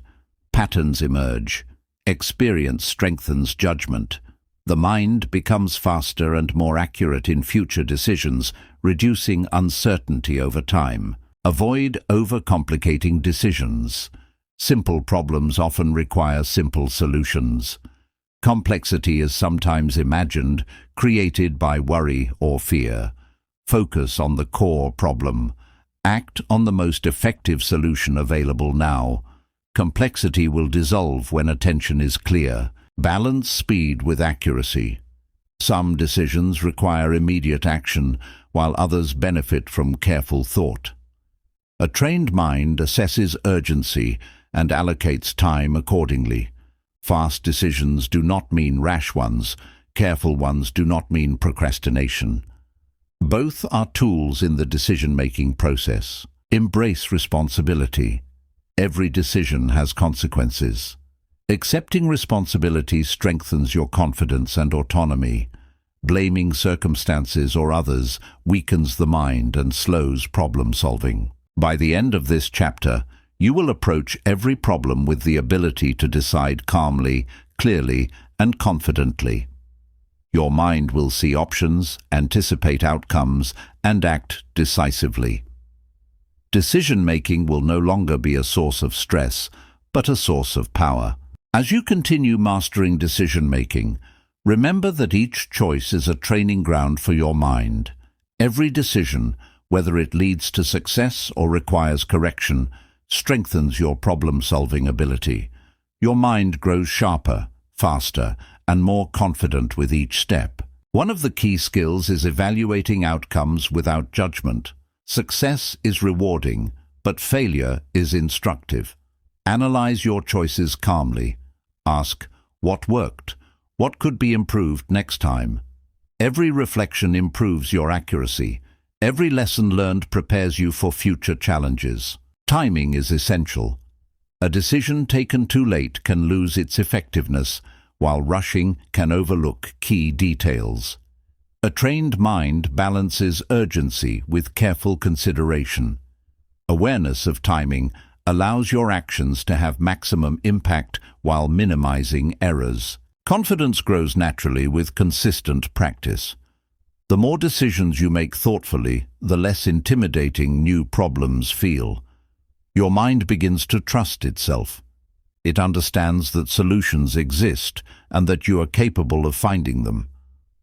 A: Patterns emerge. Experience strengthens judgment. The mind becomes faster and more accurate in future decisions, reducing uncertainty over time. Avoid overcomplicating decisions. Simple problems often require simple solutions. Complexity is sometimes imagined, created by worry or fear. Focus on the core problem. Act on the most effective solution available now. Complexity will dissolve when attention is clear. Balance speed with accuracy. Some decisions require immediate action, while others benefit from careful thought. A trained mind assesses urgency and allocates time accordingly. Fast decisions do not mean rash ones. Careful ones do not mean procrastination. Both are tools in the decision-making process. Embrace responsibility. Every decision has consequences. Accepting responsibility strengthens your confidence and autonomy. Blaming circumstances or others weakens the mind and slows problem-solving. By the end of this chapter, you will approach every problem with the ability to decide calmly, clearly, and confidently. Your mind will see options, anticipate outcomes, and act decisively. Decision-making will no longer be a source of stress, but a source of power. As you continue mastering decision-making, remember that each choice is a training ground for your mind. Every decision, whether it leads to success or requires correction, strengthens your problem-solving ability. Your mind grows sharper, faster, and more confident with each step. One of the key skills is evaluating outcomes without judgment. Success is rewarding, but failure is instructive. Analyze your choices calmly. Ask, what worked? What could be improved next time? Every reflection improves your accuracy. Every lesson learned prepares you for future challenges. Timing is essential. A decision taken too late can lose its effectiveness, while rushing can overlook key details. A trained mind balances urgency with careful consideration. Awareness of timing allows your actions to have maximum impact while minimizing errors. Confidence grows naturally with consistent practice. The more decisions you make thoughtfully, the less intimidating new problems feel. Your mind begins to trust itself. It understands that solutions exist and that you are capable of finding them.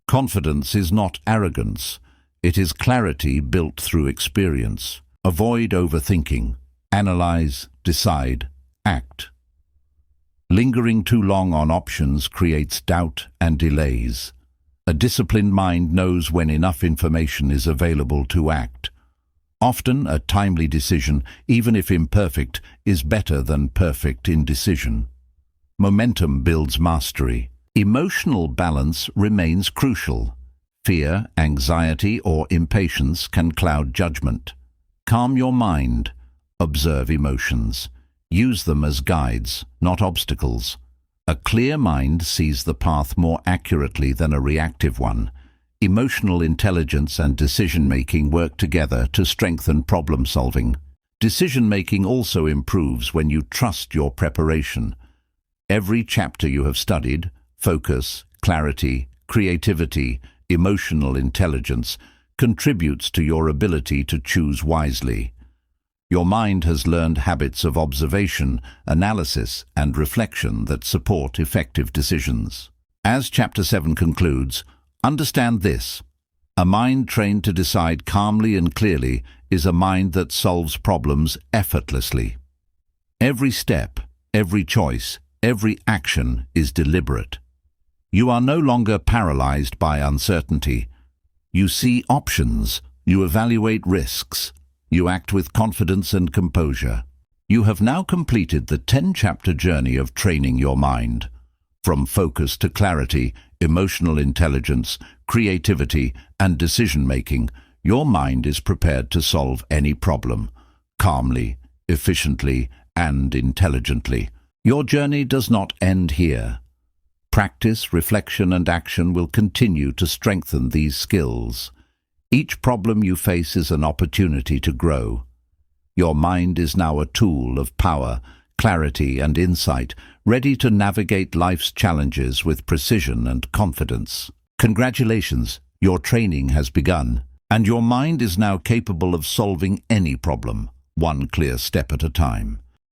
A: Confidence is not arrogance. It is clarity built through experience. Avoid overthinking. Analyze, decide, act. Lingering too long on options creates doubt and delays. A disciplined mind knows when enough information is available to act. Often, a timely decision, even if imperfect, is better than perfect indecision. Momentum builds mastery. Emotional balance remains crucial. Fear, anxiety, or impatience can cloud judgment. Calm your mind. Observe emotions. Use them as guides, not obstacles. A clear mind sees the path more accurately than a reactive one. Emotional intelligence and decision-making work together to strengthen problem-solving. Decision-making also improves when you trust your preparation. Every chapter you have studied, focus, clarity, creativity, emotional intelligence, contributes to your ability to choose wisely. Your mind has learned habits of observation, analysis, and reflection that support effective decisions. As Chapter 7 concludes, understand this: a mind trained to decide calmly and clearly is a mind that solves problems effortlessly. Every step, every choice, every action is deliberate. You are no longer paralyzed by uncertainty. You see options, you evaluate risks, you act with confidence and composure. You have now completed the 10-chapter journey of training your mind. From focus to clarity, emotional intelligence, creativity, and decision-making, your mind is prepared to solve any problem, calmly, efficiently, and intelligently. Your journey does not end here. Practice, reflection, and action will continue to strengthen these skills. Each problem you face is an opportunity to grow. Your mind is now a tool of power, clarity, and insight, ready to navigate life's challenges with precision and confidence. Congratulations, your training has begun, and your mind is now capable of solving any problem, one clear step at a time.